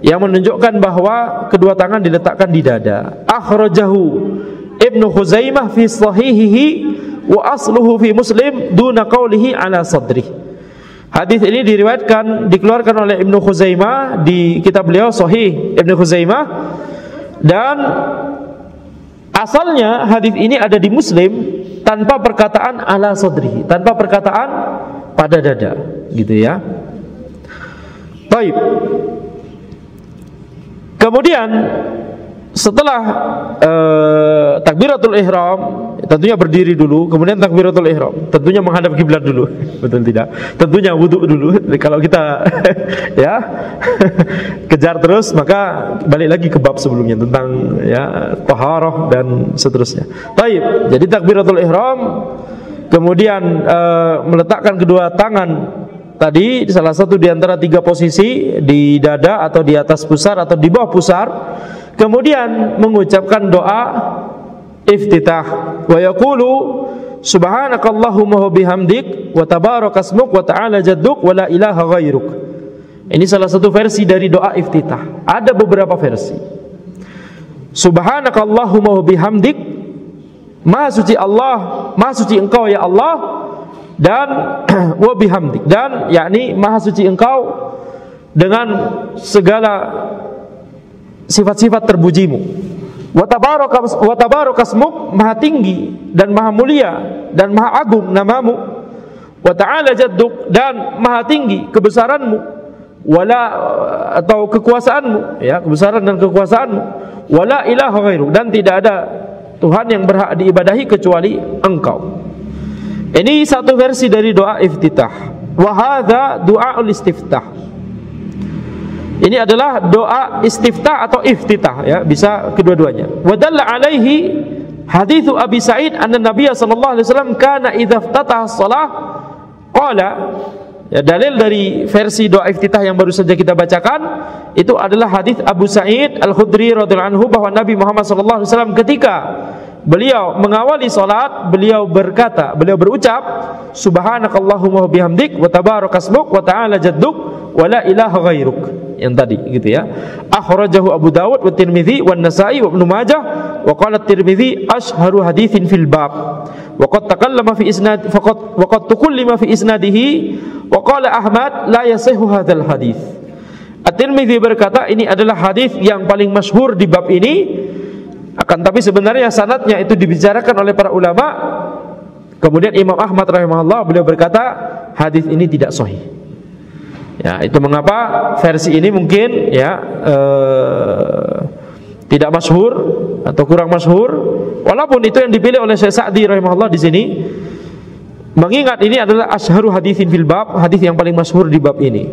yang menunjukkan bahwa kedua tangan diletakkan di dada. Akhrajahu Ibnu Khuzaimah fi sahihihi wa asluhu fi Muslim duna qawlihi 'ala sadri. Hadis ini dikeluarkan oleh Ibnu Khuzaimah di kitab beliau Sahih Ibnu Khuzaimah, dan asalnya hadis ini ada di Muslim tanpa perkataan ala sadrihi, tanpa perkataan pada dada, gitu ya. Baik. Kemudian setelah takbiratul ihram, tentunya berdiri dulu, kemudian takbiratul ihram, tentunya menghadap kiblat dulu, betul tidak? Tentunya wudu dulu. Kalau kita ya kejar terus, maka balik lagi ke bab sebelumnya tentang ya taharah dan seterusnya. Baik, jadi takbiratul ihram, kemudian meletakkan kedua tangan tadi salah satu di antara tiga posisi, di dada atau di atas pusar atau di bawah pusar. Kemudian mengucapkan doa iftitah, wa yaqulu subhanakallahumma wa bihamdik wa tabarakasmuk wa ta'ala jadduk wa la ilaha ghairuk. Ini salah satu versi dari doa iftitah. Ada beberapa versi. Subhanakallahumma wa bihamdik, maha suci Allah, maha suci engkau ya Allah, dan wa bihamdik, dan yakni maha suci engkau dengan segala sifat-sifat terpujimu. Wa tabarakasmuk, maha tinggi dan maha mulia dan maha agung namamu. Wa ta'ala jadduk, dan maha tinggi kebesaranmu, wala atau kekuasaanmu, ya, kebesaran dan kekuasaanmu. Wala ilaha ghairuk, dan tidak ada Tuhan yang berhak diibadahi kecuali engkau. Ini satu versi dari doa iftitah. Wa hadza du'aul istiftah. Ini adalah doa istiftah atau iftitah, ya, bisa kedua-duanya. Wa dalla alaihi haditsu Abi Sa'id anna Nabiy sallallahu alaihi wasallam kana idza iftataha shalah qala. Ya, dalil dari versi doa iftitah yang baru saja kita bacakan itu adalah hadis Abu Sa'id Al-Khudri radhiyallahu anhu, bahwa Nabi Muhammad sallallahu alaihi wasallam ketika beliau mengawali salat, beliau berucap subhanakallahumma wa bihamdik wa tabarakasmuk wa ta'ala jadduk wa la ilaha ghairuk, yang tadi gitu ya. Akhrajahu Abu Dawud wa Tirmidzi wa Nasa'i wa Ibnu Majah wa qala Tirmidzi ashharu haditsin fil bab wa qad takallama fi isnad wa qad tukallima fi isnadihi wa qala Ahmad la yasihhu hadzal hadits. At-Tirmidzi berkata ini adalah hadis yang paling masyhur di bab ini, akan tapi sebenarnya sanadnya itu dibicarakan oleh para ulama. Kemudian Imam Ahmad rahimahullah beliau berkata hadis ini tidak sahih. Ya, itu mengapa versi ini mungkin ya tidak masyhur atau kurang masyhur, walaupun itu yang dipilih oleh Syekh Sa'di rahimahullah di sini Mengingat ini adalah asyharu haditsin fil bab, hadis yang paling masyhur di bab ini.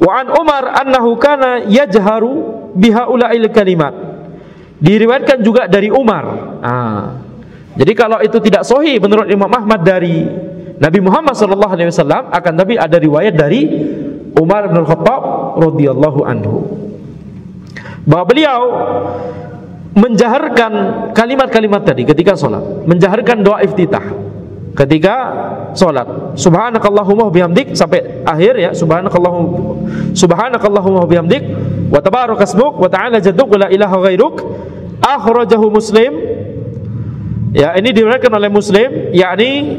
Wa an Umar annahu kana yajharu bihaula'il kalimat. Diriwayatkan juga dari Umar. Jadi kalau itu tidak sahih menurut Imam Ahmad dari Nabi Muhammad SAW, akan tapi ada riwayat dari Umar bin Khattab radhiyallahu anhu bahwa beliau menjaharkan kalimat-kalimat tadi ketika sholat, menjaharkan doa iftitah ketika sholat, subhanakallahumma bihamdik, sampai akhir ya, subhanakallahumma bihamdik wa tabarakasmuk wa ta'ala jadduk wa la ilaha ghairuk, akhrajahu Muslim. Ya, ini diriwayatkan oleh Muslim, yakni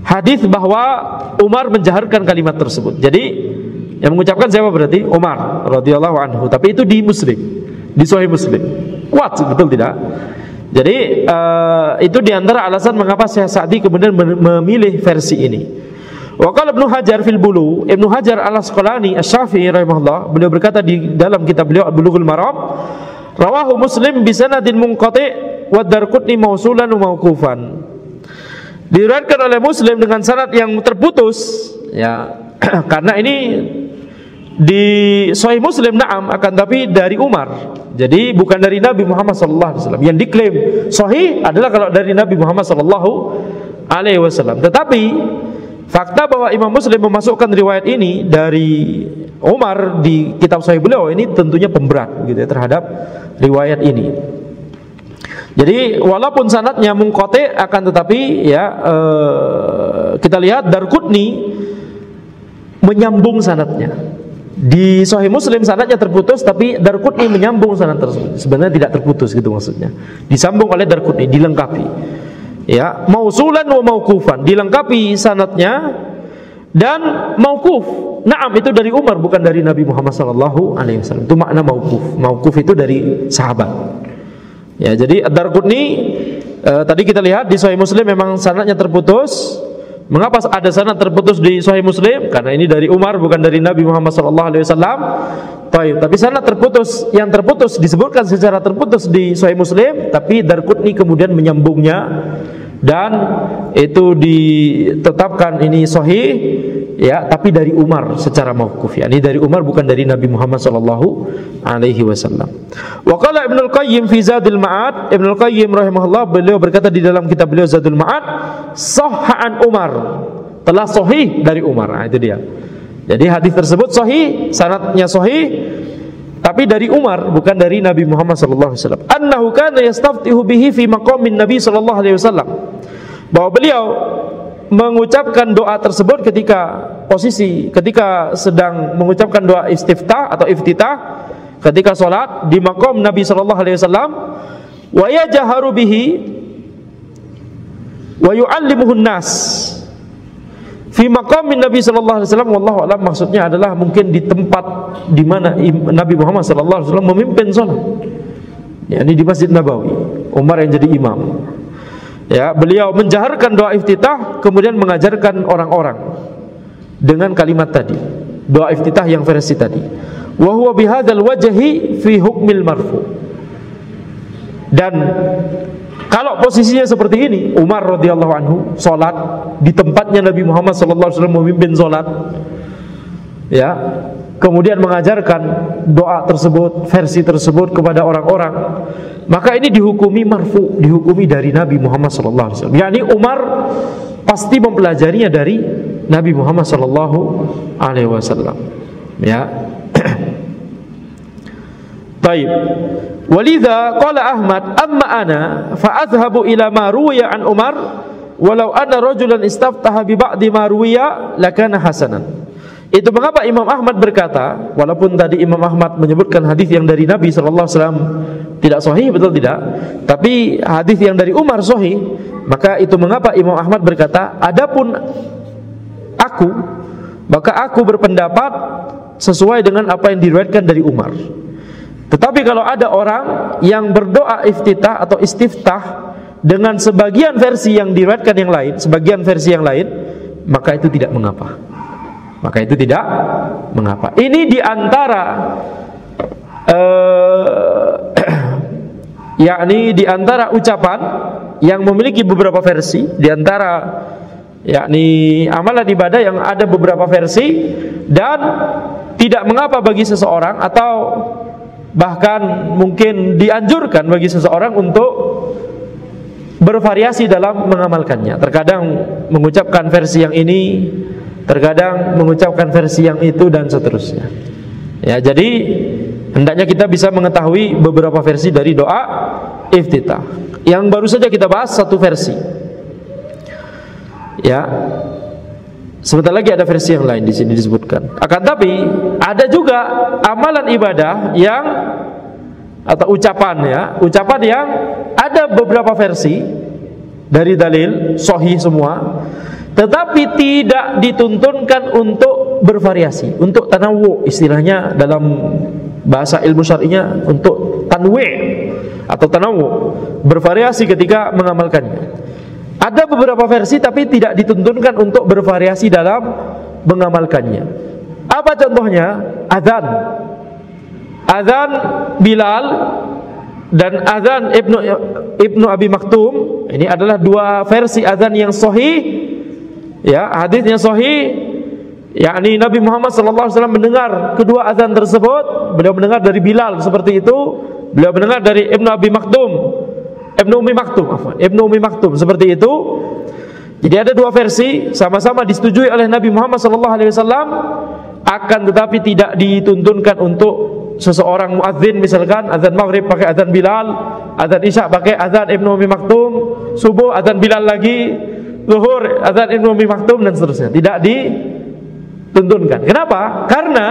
hadis bahwa Umar menjaharkan kalimat tersebut. Jadi yang mengucapkan siapa berarti? Umar radhiyallahu anhu. Tapi itu di Muslim, di Sahih Muslim. Kuat betul tidak? Jadi itu diantara alasan mengapa Syekh Sa'di kemudian memilih versi ini. Wa qala Ibnu Hajar fil Bulu, Ibnu Hajar Al-Asqalani Asy-Syafi'i rahimahullah, beliau berkata di dalam kitab beliau Bulughul Maram, rawahu Muslim bi sanadin munqati' wa Darqutni mausulan wa mauqufan. Diriwayatkan oleh Muslim dengan sanad yang terputus, ya. Karena ini di Sahih Muslim na'am, akan tapi dari Umar. Jadi bukan dari Nabi Muhammad SAW. Yang diklaim sahih adalah kalau dari Nabi Muhammad SAW. Tetapi fakta bahwa Imam Muslim memasukkan riwayat ini dari Umar di kitab Sahih beliau ini tentunya pemberat gitu ya, terhadap riwayat ini. Jadi walaupun sanadnya munqati, akan tetapi ya kita lihat Darqutni menyambung sanadnya. Di Sahih Muslim sanadnya terputus, tapi Darqutni menyambung sanad tersebut. Sebenarnya tidak terputus gitu maksudnya. Disambung oleh Darqutni, dilengkapi. Ya, mausulan wa mauqufan, dilengkapi sanadnya dan mauquf. Naam, itu dari Umar bukan dari Nabi Muhammad SAW. Itu makna mauquf. Mauquf itu dari sahabat. Ya, jadi Ad-Darqutni tadi kita lihat di Sahih Muslim memang sanadnya terputus. Mengapa ada sanad terputus di Sahih Muslim? Karena ini dari Umar bukan dari Nabi Muhammad SAW. Tapi sanad terputus, yang terputus disebutkan secara terputus di Sahih Muslim, tapi Darqutni kemudian menyambungnya dan itu ditetapkan ini sahih, ya, tapi dari Umar secara mauquf, ya. Ini dari Umar bukan dari Nabi Muhammad SAW. Wa qala Ibnu Al-Qayyim fi Zadul Ma'ad, Ibnu Al-Qayyim rahimahullah, beliau berkata di dalam kitab beliau Zadul Ma'ad, sahhan Umar, telah sahih dari Umar. Nah, itu dia. Jadi hadis tersebut sahih, sanadnya sahih, tapi dari Umar bukan dari Nabi Muhammad SAW. Annahu kana yastaftihu bihi fi maqamin Nabi SAW. Bahwa beliau mengucapkan doa tersebut ketika sedang mengucapkan doa istiftah atau iftitah ketika sholat di maqam Nabi SAW. Wa yajharu bihi wa yu'allimuhun nas fi maqamin Nabi SAW. Wallahu a'lam, maksudnya adalah mungkin di tempat di mana Nabi Muhammad SAW memimpin sholat, yakni di Masjid Nabawi, Umar yang jadi imam. Ya, beliau menjaharkan doa iftitah, kemudian mengajarkan orang-orang dengan kalimat tadi, doa iftitah yang versi tadi. Wa huwa bihadzal wajhi fi hukmil marfu. Dan kalau posisinya seperti ini, Umar radhiyallahu anhu salat di tempatnya Nabi Muhammad sallallahu alaihi wasallam memimpin salat, ya, kemudian mengajarkan doa tersebut, versi tersebut kepada orang-orang, maka ini dihukumi marfu, dihukumi dari Nabi Muhammad SAW. yakni Umar pasti mempelajarinya dari Nabi Muhammad SAW. Ya. Taib. Walidha qala Ahmad, amma ana fa adhhabu ila ma ruwiya an Umar walau anna rajulan istaftaha bi ba'di ma ruwiya lakana hasanan. Itu mengapa Imam Ahmad berkata, walaupun tadi Imam Ahmad menyebutkan hadis yang dari Nabi SAW tidak sahih, betul tidak? Tapi hadis yang dari Umar sahih, maka itu mengapa Imam Ahmad berkata, adapun aku, maka aku berpendapat sesuai dengan apa yang diriwayatkan dari Umar. Tetapi kalau ada orang yang berdoa iftitah atau istiftah dengan sebagian versi yang diriwayatkan yang lain, sebagian versi yang lain, maka itu tidak mengapa. Maka itu tidak mengapa. Ini diantara yakni diantara ucapan yang memiliki beberapa versi, di antara yakni amalan ibadah yang ada beberapa versi, dan tidak mengapa bagi seseorang atau bahkan mungkin dianjurkan bagi seseorang untuk bervariasi dalam mengamalkannya. Terkadang mengucapkan versi yang ini, terkadang mengucapkan versi yang itu, dan seterusnya. Ya, jadi hendaknya kita bisa mengetahui beberapa versi dari doa iftitah. Yang baru saja kita bahas satu versi. Ya. Sebentar lagi ada versi yang lain di sini disebutkan. Akan tapi ada juga amalan ibadah yang atau ucapan ya, ucapan yang ada beberapa versi dari dalil sahih semua, tetapi tidak dituntunkan untuk bervariasi, untuk tanawwu, istilahnya dalam bahasa ilmu syar'inya untuk tanwi' atau tanawwu, bervariasi ketika mengamalkannya. Ada beberapa versi tapi tidak dituntunkan untuk bervariasi dalam mengamalkannya. Apa contohnya? Azan. Azan Bilal dan azan Ibnu Abi Maktum, ini adalah dua versi azan yang sahih. Ya, hadisnya sahih, yakni Nabi Muhammad SAW mendengar kedua azan tersebut. Beliau mendengar dari Bilal seperti itu, beliau mendengar dari Ibnu Umi Maktum seperti itu. Jadi ada dua versi, sama-sama disetujui oleh Nabi Muhammad SAW. Akan tetapi tidak dituntunkan untuk seseorang muadzin, misalkan azan maghrib pakai azan Bilal, azan isya pakai azan Ibnu Umi Maktum, subuh azan Bilal lagi, zuhur azan Ibnu Umi Maktum, dan seterusnya. Tidak dituntunkan. Kenapa? Karena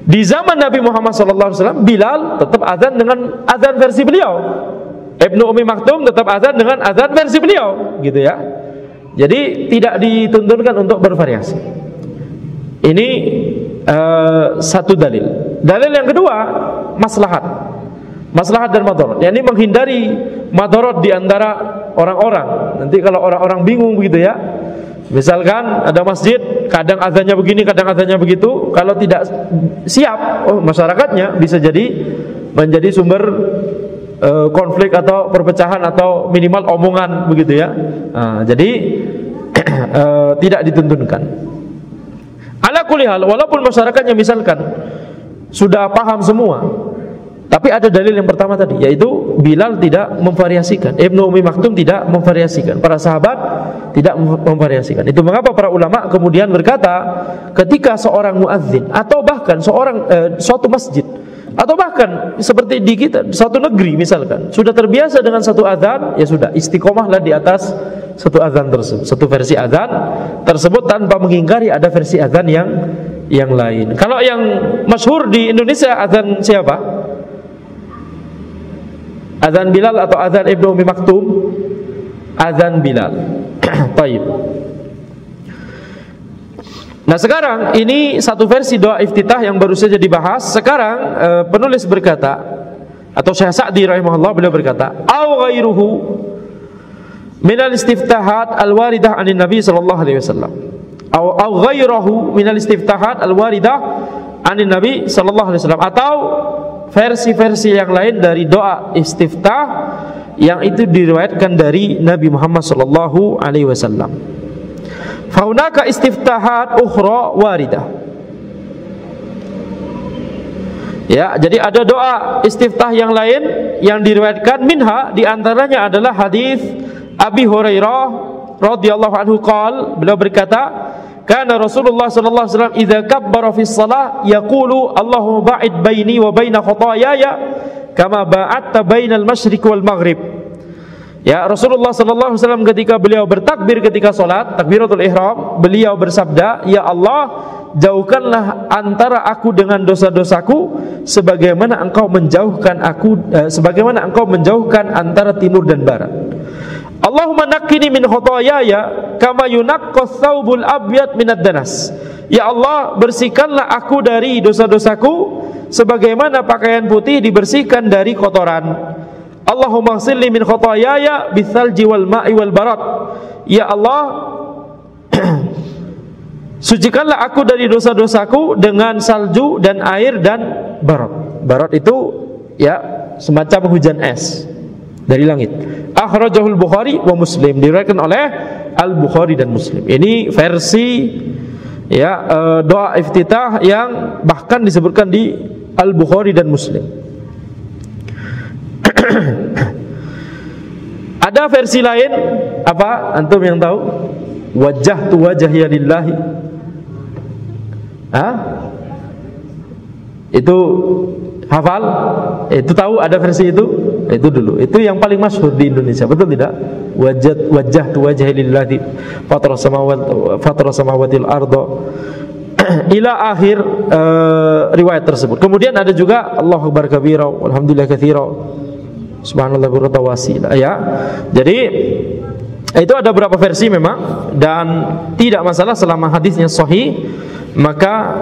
di zaman Nabi Muhammad SAW, Bilal tetap azan dengan azan versi beliau, Ibnu Umi Maktum tetap azan dengan azan versi beliau, gitu ya. Jadi tidak dituntunkan untuk bervariasi. Ini satu dalil. Dalil yang kedua, maslahat dan madarat. Yani menghindari madarat di antara orang-orang. Nanti kalau orang-orang bingung begitu ya. Misalkan ada masjid, kadang azannya begini, kadang azannya begitu. Kalau tidak siap, masyarakatnya bisa jadi menjadi sumber konflik atau perpecahan atau minimal omongan begitu ya. Jadi tidak dituntunkan. Ala kulli hal, walaupun masyarakatnya misalkan sudah paham semua, tapi ada dalil yang pertama tadi, yaitu Bilal tidak memvariasikan, Ibnu Umi Maktum tidak memvariasikan, para sahabat tidak memvariasikan. Itu mengapa para ulama kemudian berkata, ketika seorang muadzin atau bahkan suatu masjid atau bahkan seperti di kita satu negeri misalkan sudah terbiasa dengan satu azan, ya sudah istiqomahlah di atas satu azan tersebut, satu versi azan tersebut, tanpa mengingkari ada versi azan yang lain. Kalau yang masyhur di Indonesia azan siapa? Azan Bilal atau azan Ibnu Umi Maktum? Azan Bilal. Taib. Nah sekarang ini satu versi doa iftitah yang baru saja dibahas. Sekarang penulis berkata, atau Syekh Sa'di rahimahullah, beliau berkata, "Au ghairuhu minal istiftahat al-waridah anin Nabi sallallahu alaihi wasallam." Au ghairuhu minal istiftahat al-waridah anin Nabi sallallahu alaihi wasallam, atau versi-versi yang lain dari doa istiftah yang itu diriwayatkan dari Nabi Muhammad sallallahu alaihi wasallam. Faunaka istiftahat ukhra waridah. Ya, jadi ada doa istiftah yang lain yang diriwayatkan, minha di antaranya adalah hadis Abi Hurairah radhiyallahu anhu qala, beliau berkata, kana Rasulullah sallallahu alaihi wasallam idza kabbara fi shalah yaqulu Allahumma ba'id baini wa baina khataayaya kama ba'adta bainal masyriq wal maghrib. Ya, Rasulullah sallallahu alaihi wasallam ketika beliau bertakbir ketika salat, takbiratul ihram, beliau bersabda, "Ya Allah, jauhkanlah antara aku dengan dosa-dosaku sebagaimana Engkau menjauhkan antara timur dan barat. Allahumma naqqini min khotaayaya kama yunaqqas thawbul abyad minad danas." Ya Allah, bersihkanlah aku dari dosa-dosaku sebagaimana pakaian putih dibersihkan dari kotoran. Allahumma ghsilni min khotaayaya bitsalji wal ma'i wal barat. Ya Allah, sucikanlah aku dari dosa-dosaku dengan salju dan air dan barat. Barat itu ya semacam hujan es. dari langit. Akhrajahul Bukhari wa Muslim, diriwayatkan oleh Al-Bukhari dan Muslim. Ini versi ya doa iftitah yang bahkan disebutkan di Al-Bukhari dan Muslim. Ada versi lain, apa? Antum yang tahu? Wajjahtu wajhiya lillahi. Itu hafal? Itu tahu ada versi itu? Itu dulu. Itu yang paling masyhur di Indonesia, betul tidak? Wajjahtu wajhiya lillahi fatras samawati wal arda ila akhir riwayat tersebut. Kemudian ada juga Allahu akbar kabira walhamdulillah katsira subhanallah bukratan wa asila, ya. Jadi itu ada beberapa versi memang, dan tidak masalah selama hadisnya sahih, maka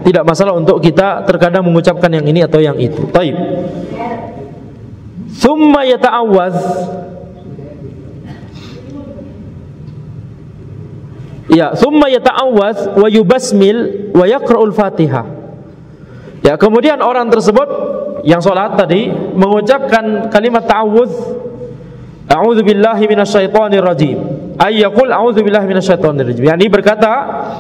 tidak masalah untuk kita terkadang mengucapkan yang ini atau yang itu. Taib. Thumma yata'awwadz. Ya, thumma yata'awwadz wa yubasmil wa yaqra'ul Fatihah. Ya, kemudian orang tersebut yang sholat tadi mengucapkan kalimat ta'awudz, a'udzu billahi minasyaitonir rajim. Ayyaqul a'udzu billahi minasyaitonir rajim. Yani berkata,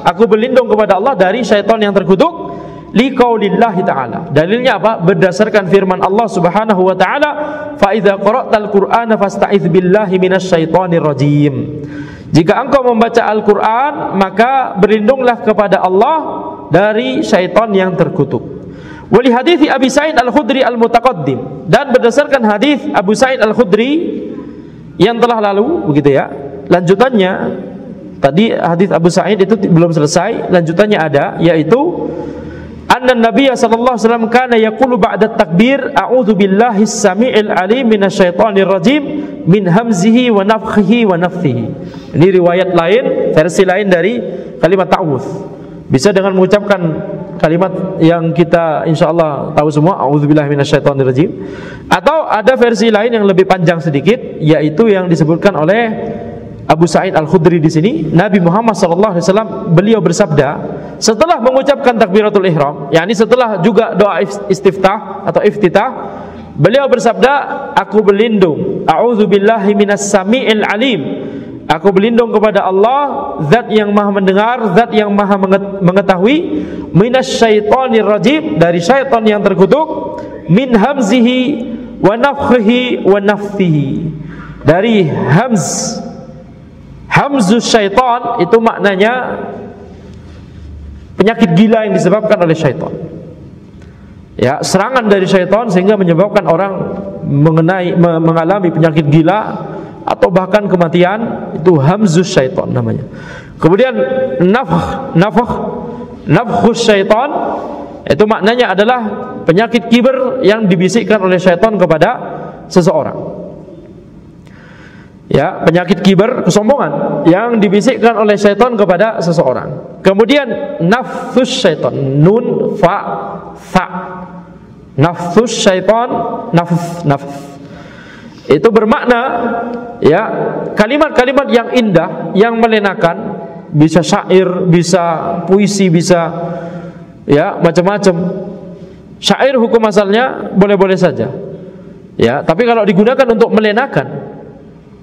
aku berlindung kepada Allah dari syaitan yang terkutuk. Liqaulillahi ta'ala. Dalilnya apa? Berdasarkan firman Allah Subhanahu wa taala, fa idza qara'tal Qur'ana fasta'idz billahi minasyaitonir rajim. Jika engkau membaca Al-Qur'an, maka berlindunglah kepada Allah dari syaitan yang terkutuk. Wali hadits Abi Sa'id Al-Khudri Al-Mutaqaddim, dan berdasarkan hadis Abu Sa'id Al-Khudri yang telah lalu, begitu ya. Lanjutannya tadi hadis Abu Sa'id itu belum selesai, lanjutannya ada, yaitu anna Nabiy sallallahu alaihi wasallam kana yaqulu ba'da takbir a'udzu billahi as-sami'il 'alim minasyaitonir rajim min hamzihi wa nafthihi wa nafthihi. Ini riwayat lain, versi lain dari kalimat ta'awudz. Bisa dengan mengucapkan kalimat yang kita insyaallah tahu semua, a'udzubillahi minasyaitonir rajim. Atau ada versi lain yang lebih panjang sedikit, yaitu yang disebutkan oleh Abu Sa'id Al-Khudri di sini. Nabi Muhammad sallallahu alaihi wasallam beliau bersabda setelah mengucapkan takbiratul ihram, yakni setelah juga doa istiftah atau iftitah, beliau bersabda, aku berlindung, a'udzubillahi minas sami'il alim. Aku berlindung kepada Allah, zat yang maha mendengar, zat yang maha mengetahui, minasyaitonir rajim, dari syaitan yang terkutuk, min hamzihi wa nafthihi wa nafthihi, dari hamzus syaitan itu maknanya penyakit gila yang disebabkan oleh syaitan. Ya, serangan dari syaitan sehingga menyebabkan orang mengalami penyakit gila atau bahkan kematian, itu hamzus syaitan namanya. Kemudian nafkhus syaitan itu maknanya adalah penyakit kiber yang dibisikkan oleh syaitan kepada seseorang. Ya, penyakit kiber, kesombongan yang dibisikkan oleh syaitan kepada seseorang. Kemudian nafthus syaitan, nun fa tha. Nafthus syaitan, nafth. Itu bermakna ya, kalimat-kalimat yang indah, yang melenakan, bisa syair, bisa puisi, bisa ya macam-macam. Syair hukum asalnya boleh-boleh saja. Ya, tapi kalau digunakan untuk melenakan,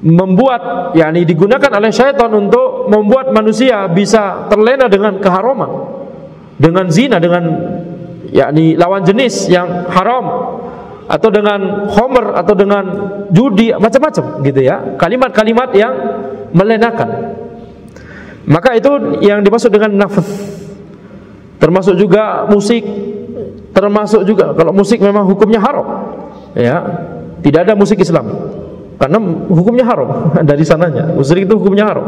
membuat, yakni digunakan oleh syaitan untuk membuat manusia bisa terlena dengan keharaman, dengan zina, dengan yakni lawan jenis yang haram, atau dengan khomer, atau dengan judi, macam-macam gitu ya, kalimat-kalimat yang melenakan, maka itu yang dimaksud dengan nafth. Termasuk juga musik, termasuk juga kalau musik memang hukumnya haram ya, tidak ada musik Islam karena hukumnya haram dari sananya. Musik itu hukumnya haram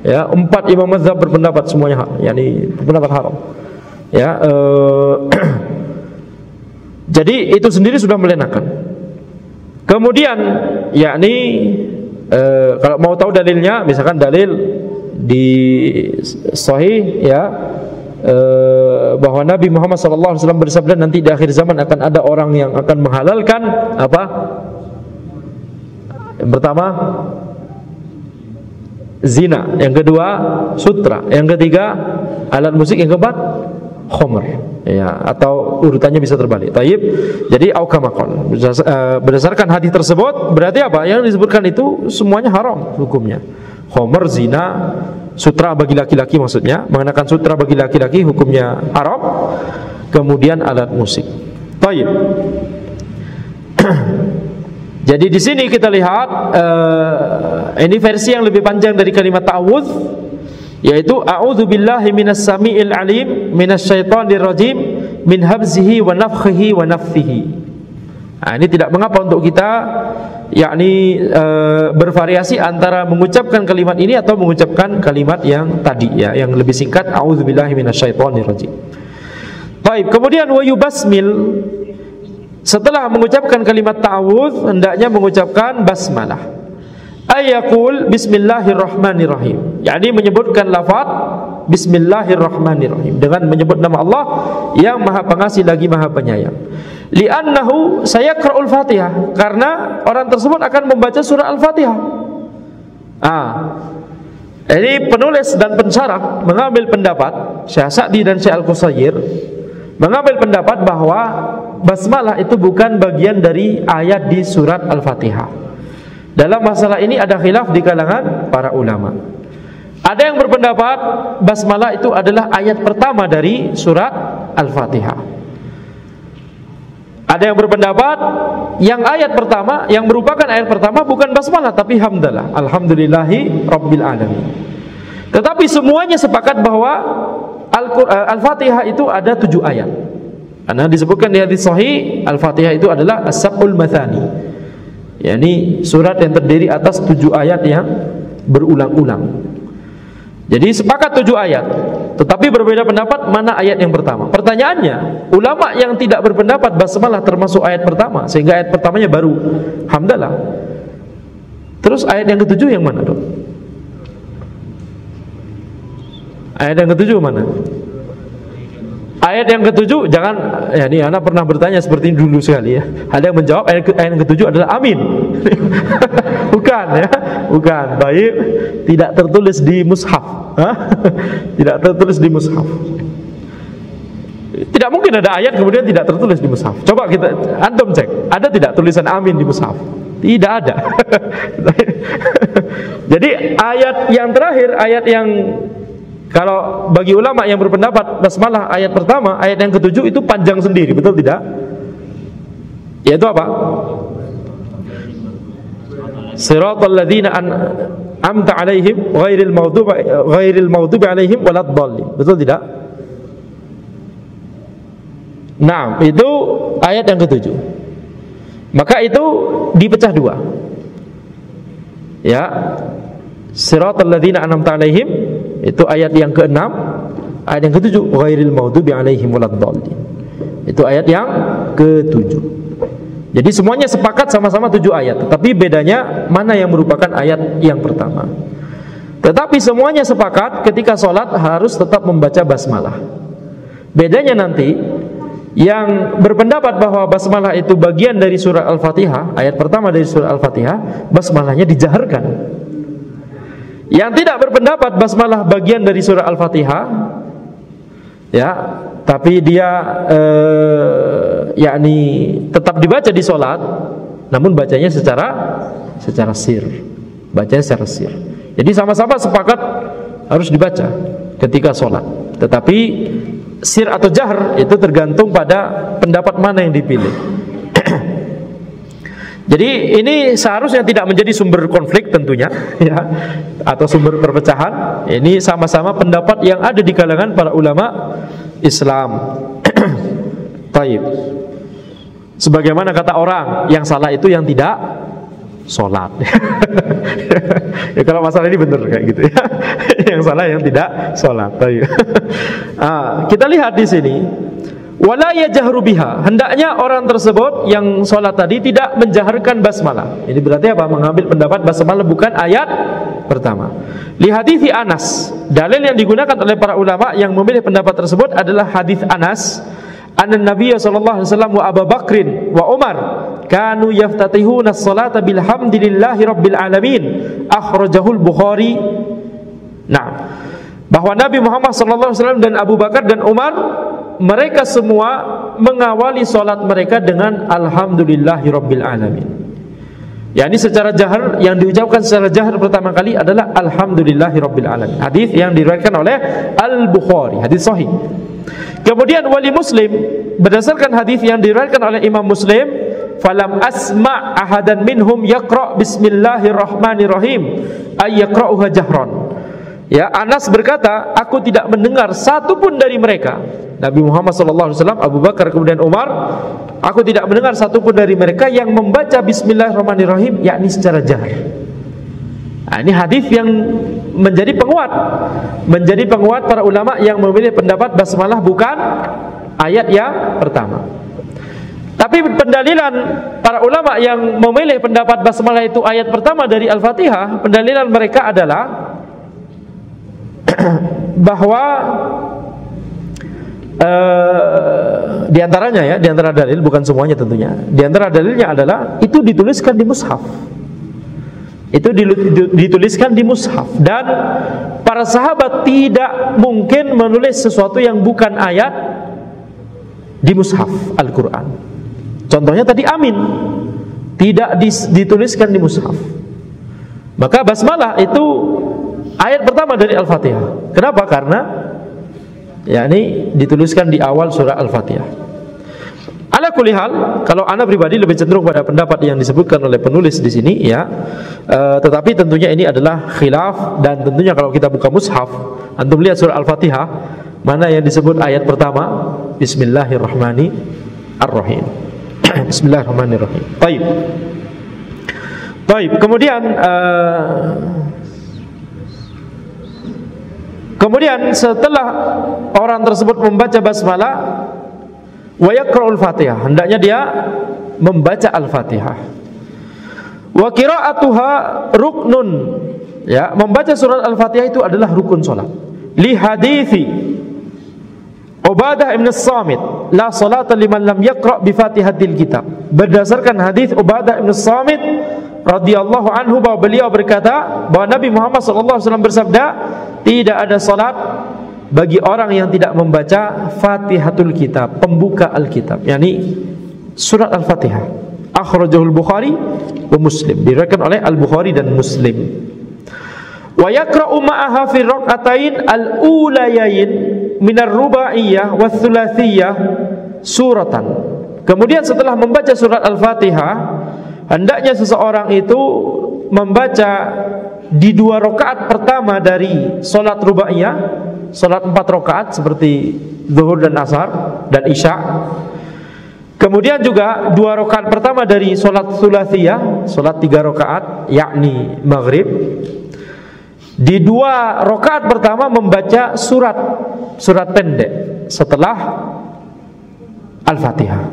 ya. 4 imam mazhab berpendapat semuanya yakni berpendapat haram ya. Jadi itu sendiri sudah melenakan. Kemudian yakni kalau mau tahu dalilnya, misalkan dalil di sahih ya, bahwa Nabi Muhammad SAW bersabda nanti di akhir zaman akan ada orang yang akan menghalalkan apa? Yang pertama zina, yang kedua sutra, yang ketiga alat musik, yang keempat khomer, ya, atau urutannya bisa terbalik. Taib. Jadi au kama qala. Berdasarkan hadis tersebut berarti apa? Yang disebutkan itu semuanya haram hukumnya. Khomer, zina, sutra bagi laki-laki maksudnya, mengenakan sutra bagi laki-laki hukumnya haram. Kemudian alat musik. Taib. Jadi di sini kita lihat ini versi yang lebih panjang dari kalimat ta'awudz, yaitu a'udzubillahi minas samiil alim minasyaitonir rajim min habzihi wa nafthihi wa nafthihi. Nah, ini tidak mengapa untuk kita yakni bervariasi antara mengucapkan kalimat ini atau mengucapkan kalimat yang tadi, ya, yang lebih singkat, a'udzubillahi minasyaitonir rajim. Baik, kemudian wa yubasmil, setelah mengucapkan kalimat ta'awudz hendaknya mengucapkan basmalah. Ayaqul bismillahirrahmanirrahim, yakni menyebutkan lafaz bismillahirrahmanirrahim dengan menyebut nama Allah yang Maha Pengasih lagi Maha Penyayang. Li'annahu sayaqra'ul Fatihah, karena orang tersebut akan membaca surah Al-Fatihah. Ini penulis dan pensyarah mengambil pendapat, Syekh Sa'di dan Syekh Al-Qusayir mengambil pendapat bahwa basmalah itu bukan bagian dari ayat di surat Al-Fatihah. Dalam masalah ini ada khilaf di kalangan para ulama. Ada yang berpendapat basmalah itu adalah ayat pertama dari surat Al-Fatihah. Ada yang berpendapat yang ayat pertama, yang merupakan ayat pertama bukan basmalah tapi hamdalah, alhamdulillahi rabbil alamin. Tetapi semuanya sepakat bahwa Al-Fatihah itu ada 7 ayat. Karena disebutkan di hadis sahih, Al-Fatihah itu adalah as-sab'ul mathani, yakni surat yang terdiri atas 7 ayat yang berulang-ulang. Jadi sepakat 7 ayat, tetapi berbeda pendapat mana ayat yang pertama. Pertanyaannya, ulama yang tidak berpendapat basmalah termasuk ayat pertama, sehingga ayat pertamanya baru hamdalah. Terus ayat yang ke-7 yang mana, dok? Ayat yang ke-7 mana? Ayat yang ke-7, jangan, ya ini anak pernah bertanya seperti ini dulu sekali, ya. Ada yang menjawab ayat yang ke-7 adalah amin. Bukan, ya, bukan. Baik, tidak tertulis di mushaf. Tidak tertulis di mushaf. Tidak mungkin ada ayat kemudian tidak tertulis di mushaf. Coba kita antum cek, ada tidak tulisan amin di mushaf? Tidak ada. Jadi ayat yang terakhir, ayat yang, kalau bagi ulama yang berpendapat basmalah ayat pertama, ayat yang ke-7 itu panjang sendiri, betul tidak? Yaitu apa? Siratal ladzina an'amta 'alaihim ghairil maghdubi 'alaihim waladdallin. Betul tidak? Nah, itu ayat yang ke-7. Maka itu dipecah 2. Ya. Siratal ladzina an'amta 'alaihim itu ayat yang ke-6, ayat yang ke-7 ghairil maghdubi 'alaihim waladdallin. Itu ayat yang ke-7. Jadi semuanya sepakat sama-sama 7 ayat, tetapi bedanya mana yang merupakan ayat yang pertama. Tetapi semuanya sepakat ketika sholat harus tetap membaca basmalah. Bedanya nanti, yang berpendapat bahwa basmalah itu bagian dari surah Al-Fatihah, ayat pertama dari surah Al-Fatihah, basmalahnya dijaharkan. Yang tidak berpendapat basmalah bagian dari surah Al-Fatihah, ya, tapi dia yakni tetap dibaca di sholat, namun bacanya secara sir, bacanya secara sir. Jadi sama-sama sepakat harus dibaca ketika sholat, tetapi sir atau jahr itu tergantung pada pendapat mana yang dipilih. Jadi ini seharusnya tidak menjadi sumber konflik tentunya, ya, atau sumber perpecahan. Ini sama-sama pendapat yang ada di kalangan para ulama Islam. Taib. Sebagaimana kata orang, yang salah itu yang tidak sholat. Ya, kalau masalah ini benar kayak gitu, ya. Yang salah yang tidak sholat. Taib. Kita lihat di sini. Wala yajahru biha, hendaknya orang tersebut yang sholat tadi tidak menjaharkan basmalah. Ini berarti apa? Mengambil pendapat basmalah bukan ayat pertama. Li hadithi Anas, dalil yang digunakan oleh para ulama yang memilih pendapat tersebut adalah hadits Anas, anna Nabiy sallallahu alaihi wasallam wa Abu Bakrin wa Umar kanu yaftatihuna as-salata bilhamdilillahi rabbil alamin, akhrajahul Bukhari. Nah, bahwa Nabi Muhammad sallallahu alaihi wasallam dan Abu Bakar dan Umar mereka semua mengawali salat mereka dengan alhamdulillahirabbil alamin. Yani secara jahar, yang diucapkan secara jahar pertama kali adalah alhamdulillahirabbil alamin. Hadis yang diriwayatkan oleh Al-Bukhari, hadis sahih. Kemudian wali Muslim, berdasarkan hadis yang diriwayatkan oleh Imam Muslim, falam asma' ahadan minhum yaqra' bismillahirrahmanirrahim ay yaqra'uha jahran. Ya, Anas berkata, aku tidak mendengar satu pun dari mereka, Nabi Muhammad SAW, Abu Bakar, kemudian Umar, aku tidak mendengar satu pun dari mereka yang membaca bismillahirrahmanirrahim yakni secara jahar. Nah, ini hadis yang menjadi penguat para ulama yang memilih pendapat basmalah bukan ayat yang pertama. Tapi pendalilan para ulama yang memilih pendapat basmalah itu ayat pertama dari Al-Fatihah, pendalilan mereka adalah bahwa di antaranya, di antara dalil, bukan semuanya tentunya, di antara dalilnya adalah itu dituliskan di mushaf. Itu dituliskan di mushaf, dan para sahabat tidak mungkin menulis sesuatu yang bukan ayat di mushaf Al-Quran. Contohnya tadi amin, tidak dituliskan di mushaf. Maka basmalah itu ayat pertama dari Al-Fatihah. Kenapa? Karena yakni dituliskan di awal surah Al-Fatihah. Ala kulli hal, kalau ana pribadi lebih cenderung pada pendapat yang disebutkan oleh penulis di sini, ya. Tetapi tentunya ini adalah khilaf, dan tentunya kalau kita buka mushaf, antum lihat surah Al-Fatihah, mana yang disebut ayat pertama Bismillahirrahmanirrahim. Bismillahirrahmanirrahim. Baik. Kemudian setelah orang tersebut membaca basmalah wa yaqra'ul Fatihah, hendaknya dia membaca Al-Fatihah. Wa qira'atuha ruknun, ya, membaca surat Al-Fatihah itu adalah rukun salat. Li hadithi Ubadah ibn Samit, la salata liman lam yaqra' bi Fatihatil kitab. Berdasarkan hadis Ubadah ibn Samit radhiyallahu anhu, bahwa beliau berkata bahwa Nabi Muhammad SAW bersabda, tidak ada salat bagi orang yang tidak membaca Fatihatul Kitab, pembuka Alkitab, yakni surat Al-Fatihah. Akhrajahul Bukhari wa Muslim, diriwayatkan oleh Al-Bukhari dan Muslim. Wa yaqra'u ma'aha fi rak'atain al-ulayain minar rubaiyah wa thulathiyah suratan. Kemudian setelah membaca surat Al-Fatihah, hendaknya seseorang itu membaca di 2 rakaat pertama dari salat rubaiyah, salat 4 rakaat seperti zuhur dan asar dan isya. Kemudian juga 2 rakaat pertama dari salat thulathiyah, salat 3 rakaat yakni maghrib. Di 2 rakaat pertama membaca surat pendek setelah Al-Fatihah.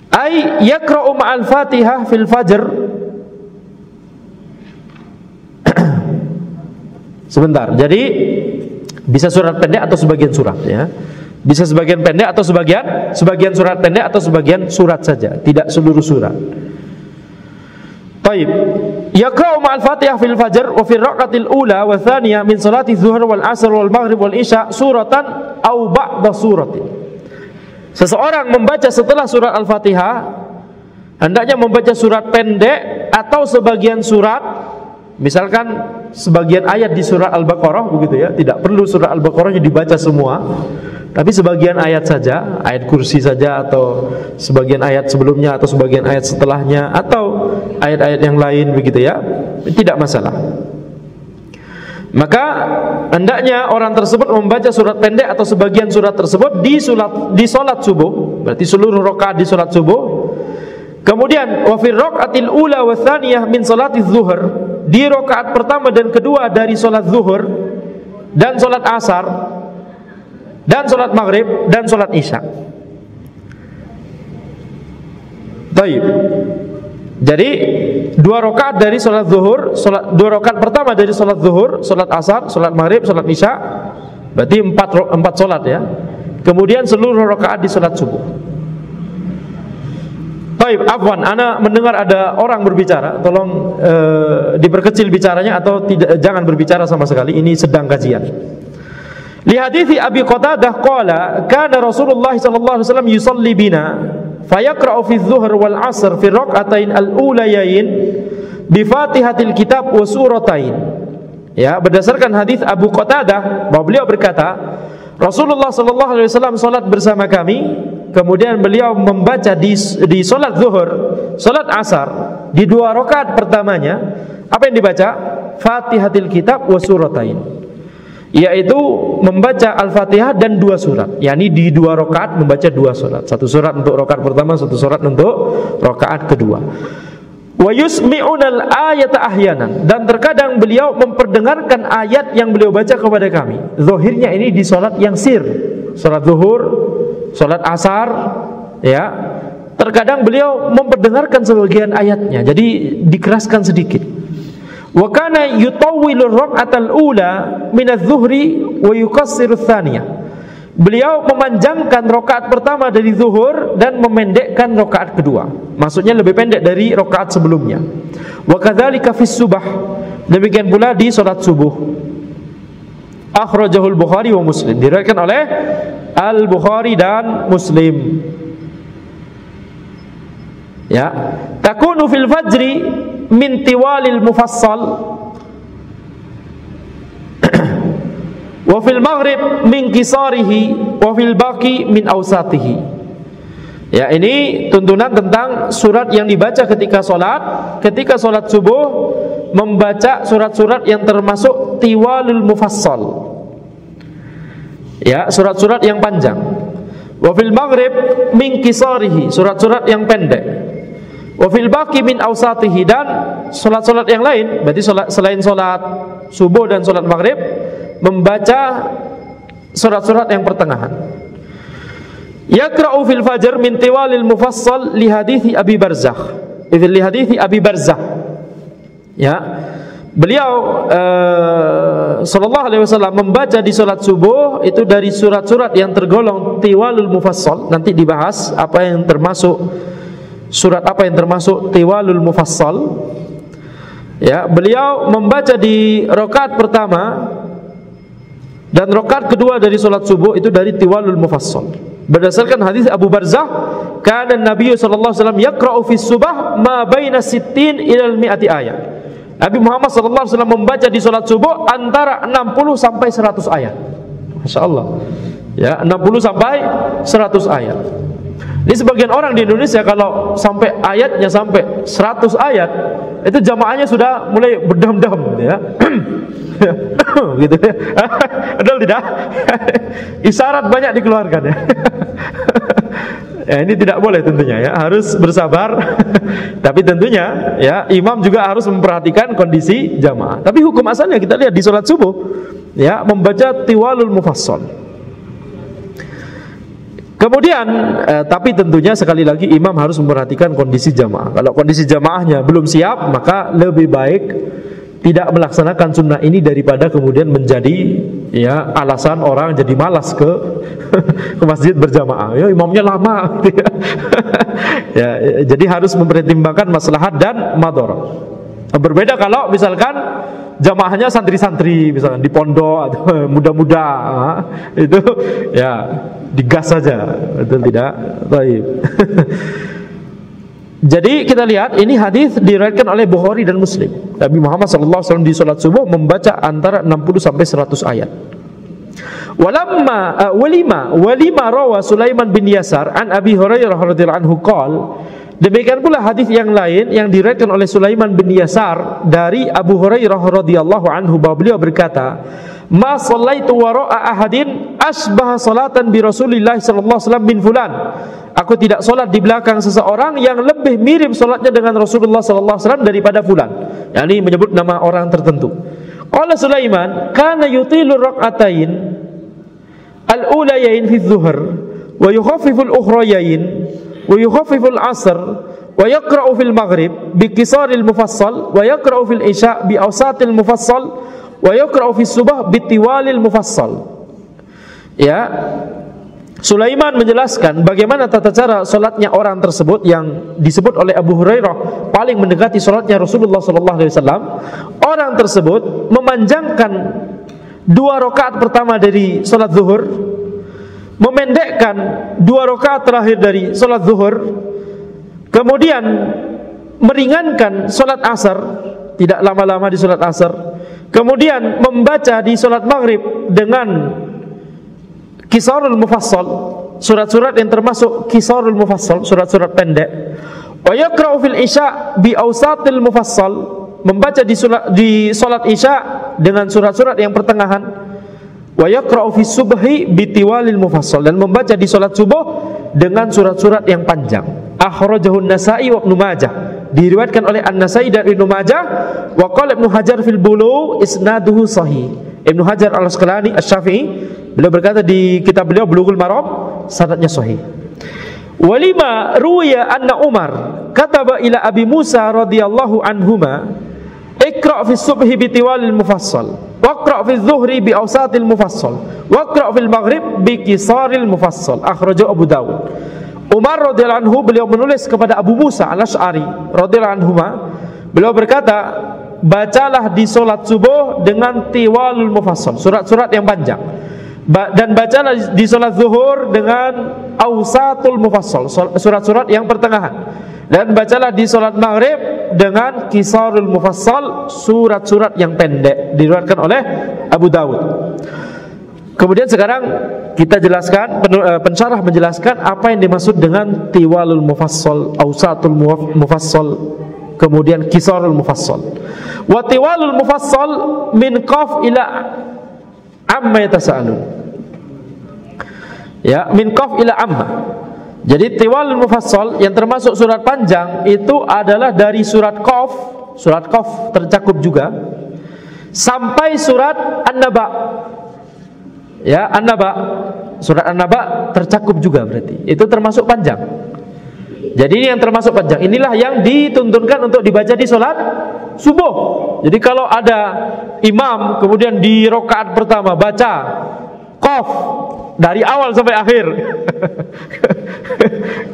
Ay yaqra'u ma'al Fatihah fil fajr. Sebentar. Jadi bisa surat pendek atau sebagian surat, ya. Bisa sebagian pendek atau sebagian surat pendek atau sebagian surat saja, tidak seluruh surat. Baik. Yaqra'u ma'al Fatihah fil fajr wa fil raqatil ula wa tsaniyah min salati zuhur wal asr wal maghrib wal isya suratan aw ba'da suratin. Seseorang membaca setelah surat Al-Fatihah hendaknya membaca surat pendek atau sebagian surat, misalkan sebagian ayat di surah Al-Baqarah begitu, ya. Tidak perlu surah Al-Baqarahnya dibaca semua, tapi sebagian ayat saja, ayat kursi saja, atau sebagian ayat sebelumnya atau sebagian ayat setelahnya, atau ayat-ayat yang lain begitu, ya. Tidak masalah. Maka hendaknya orang tersebut membaca surat pendek atau sebagian surat tersebut di salat subuh, berarti seluruh rakaat di salat subuh. Kemudian wa fir raqatil ula wa tsaniyah min salatiz zuhur, di rakaat pertama dan kedua dari salat zuhur dan salat asar dan salat maghrib dan salat isya. Baik. Jadi 2 rakaat dari salat zuhur, 2 rakaat pertama dari salat zuhur, salat asar, salat maghrib, salat isya, berarti 4 salat, ya. Kemudian seluruh rakaat di salat subuh. Baik, afwan, ana mendengar ada orang berbicara, tolong diperkecil bicaranya atau tidak, jangan berbicara sama sekali, ini sedang kajian. Li hadithi Abi Qatadah qala kana Rasulullah sallallahu alaihi wasallam yusalli bina fayaqra'u fi adh-dhuhr wal 'ashr fi rak'atain al-ulayain bi Fatihatil kitab wa suratain. Ya, berdasarkan hadis Abu Qatadah bahwa beliau berkata, Rasulullah sallallahu alaihi wasallam salat bersama kami, kemudian beliau membaca di salat zuhur, salat asar, di 2 rakaat pertamanya apa yang dibaca? Fatihatil kitab wa suratain. Yaitu membaca Al-Fatihah dan 2 surat. yakni di 2 rakaat membaca 2 surat. 1 surat untuk rakaat pertama, 1 surat untuk rakaat kedua. Wa yusmi'unal ayata ahyanan, dan terkadang beliau memperdengarkan ayat yang beliau baca kepada kami. Zahirnya ini di salat yang sir, salat zuhur, salat asar, ya. Terkadang beliau memperdengarkan sebagian ayatnya, jadi dikeraskan sedikit. Wa kana yutawwilu ar-rak'atal ula min adh-dhuhri wa yuqassiru ats-tsaniyah. Beliau memanjangkan rakaat pertama dari zuhur dan memendekkan rakaat kedua. Maksudnya lebih pendek dari rakaat sebelumnya. Wa kadzalika fis subah. Demikian pula di salat subuh. Akhrajahul Bukhari wa Muslim. Diriwayatkan oleh Al-Bukhari dan Muslim. Ya, takunu fil fajri min tiwalil mufassal wa fil maghrib min qisarihi wa fil baqi min awsatihi. Ya, ini tuntunan tentang surat yang dibaca ketika salat subuh, membaca surat-surat yang termasuk tiwalul mufassal. Ya, surat-surat yang panjang. Wa fil maghrib min qisarihi, surat-surat yang pendek. Wa fil baqi min awsatihi, dan salat-salat yang lain, berarti selain salat subuh dan salat maghrib, membaca surat-surat yang pertengahan. Yaqra'u fil fajr min tiwalil mufassal li hadithi Abi Barzah. Li hadithi Abi Barzah. Ya. Beliau sallallahu alaihi wasallam membaca di salat subuh itu dari surat-surat yang tergolong tiwalul mufassal. Nanti dibahas apa yang termasuk surat apa yang termasuk tiwalul mufassal. Ya, beliau membaca di rakaat pertama dan rakaat kedua dari salat subuh itu dari tiwalul mufassal. Berdasarkan hadis Abu Barzah, kana Nabi sallallahu alaihi wasallam yaqra'u fi subah ma baina 60 ila 100 ayat. Nabi Muhammad sallallahu alaihi wasallam membaca di salat subuh antara 60 sampai 100 ayat. Masyaallah. Ya, 60 sampai 100 ayat. Ini sebagian orang di Indonesia kalau sampai ayatnya sampai 100 ayat, itu jamaahnya sudah mulai berdam-dam gitu ya. Gitu ya. Betul tidak? Isyarat banyak dikeluarkan ya. Ya, ini tidak boleh tentunya ya, harus bersabar. Tapi tentunya ya, imam juga harus memperhatikan kondisi jamaah. Tapi hukum asalnya kita lihat di salat subuh ya, membaca tiwalul mufassal. Kemudian tapi tentunya sekali lagi imam harus memperhatikan kondisi jamaah. Kalau kondisi jamaahnya belum siap, maka lebih baik tidak melaksanakan sunnah ini daripada kemudian menjadi ya alasan orang jadi malas ke masjid berjamaah. Ya, imamnya lama gitu ya. Ya, jadi harus mempertimbangkan maslahat dan madharat. Berbeda kalau misalkan jamaahnya santri-santri misalkan di pondok atau muda-muda, itu ya digas saja, betul tidak? Baik. Jadi kita lihat ini hadis diriwayatkan oleh Bukhari dan Muslim. Nabi Muhammad SAW di salat subuh membaca antara 60 sampai 100 ayat. Walima rawa Sulaiman bin Yasar an Abi Hurairah radhiyallahu anhu qala. Demikian pula hadis yang lain yang diriwayatkan oleh Sulaiman bin Yasar dari Abu Hurairah radhiyallahu anhu bahwa beliau berkata, "Ma shallaitu wara'a ahadin asbaha salatan bi Rasulillah sallallahu alaihi wasallam min fulan." Aku tidak salat di belakang seseorang yang lebih mirip salatnya dengan Rasulullah sallallahu alaihi wasallam daripada fulan. yakni menyebut nama orang tertentu. Qala Sulaiman, "Kana yutilu rak'atain al-ulayain fi adh-dhuhr wa yukhaffifu al-ukhrayain wa yukhaffifu al-'asr wa yaqra'u fil maghrib bi qisaril mufassal wa yaqra'u fil isya bi awsatil mufassal wa yaqra'u fis subah bi tiwalil mufassal." Ya, Sulaiman menjelaskan bagaimana tata cara salatnya orang tersebut yang disebut oleh Abu Hurairah paling mendekati salatnya Rasulullah sallallahu alaihi wasallam. Orang tersebut memanjangkan 2 rakaat pertama dari sholat zuhur, memendekkan 2 rakaat terakhir dari sholat zuhur, kemudian meringankan sholat asar, tidak lama-lama di sholat asar, kemudian membaca di sholat maghrib dengan Qisarul Mufassal, surat-surat yang termasuk Qisarul Mufassal, surat-surat pendek. Wa yaqra'u fil isya bi awsatil mufassal, membaca di sholat isya dengan surat-surat yang pertengahan. Wa yaqra'u fis subhi bi tiwalil mufassal, dan membaca di sholat subuh dengan surat-surat yang panjang. Akhrajahu an-Nasa'i wa Ibnu Majah, diriwayatkan oleh An-Nasa'i dan Ibnu Majah. Wa qala Ibnu Hajar fil Bulugh isnaduhu sahih. Ibnu Hajar Al-Asqalani Asy-Syafi'i, beliau berkata di kitab beliau Bulughul Maram, sanadnya sahih. Walima ruya anna Umar kataba ila Abi Musa radhiyallahu anhuma, iqra' fi subhi bi tiwalil mufassal, waqra' fi dhuhri bi awsatil mufassal, waqra' fil maghrib bi qisaril mufassal. Akhrajahu Abu Dawud. Umar radhiyallahu anhu, beliau menulis kepada Abu Musa Al-Asy'ari radhiyallahu anhuma, beliau berkata, bacalah di solat subuh dengan tiwalul mufassal, surat-surat yang panjang, dan bacalah di solat zuhur dengan awsatul mufassal, surat-surat yang pertengahan, dan bacalah di solat maghrib dengan qisarul mufassal, surat-surat yang pendek, diriwayatkan oleh Abu Dawud. Kemudian sekarang kita jelaskan, pensyarah menjelaskan apa yang dimaksud dengan tiwalul mufassal, awsatul mufassal, kemudian qisarul mufassal. Wa tiwalul mufassal min qaf ila amma yatasaalun. Ya, min qaf ila amma. Jadi tiwalul mufassal yang termasuk surat panjang itu adalah dari surat Qaf tercakup juga, sampai surat An-Naba. Ya, An-Naba, surat An-Naba tercakup juga, berarti itu termasuk panjang. Jadi ini yang termasuk panjang. Inilah yang dituntunkan untuk dibaca di sholat subuh. Jadi kalau ada imam kemudian di rakaat pertama baca Qaf dari awal sampai akhir,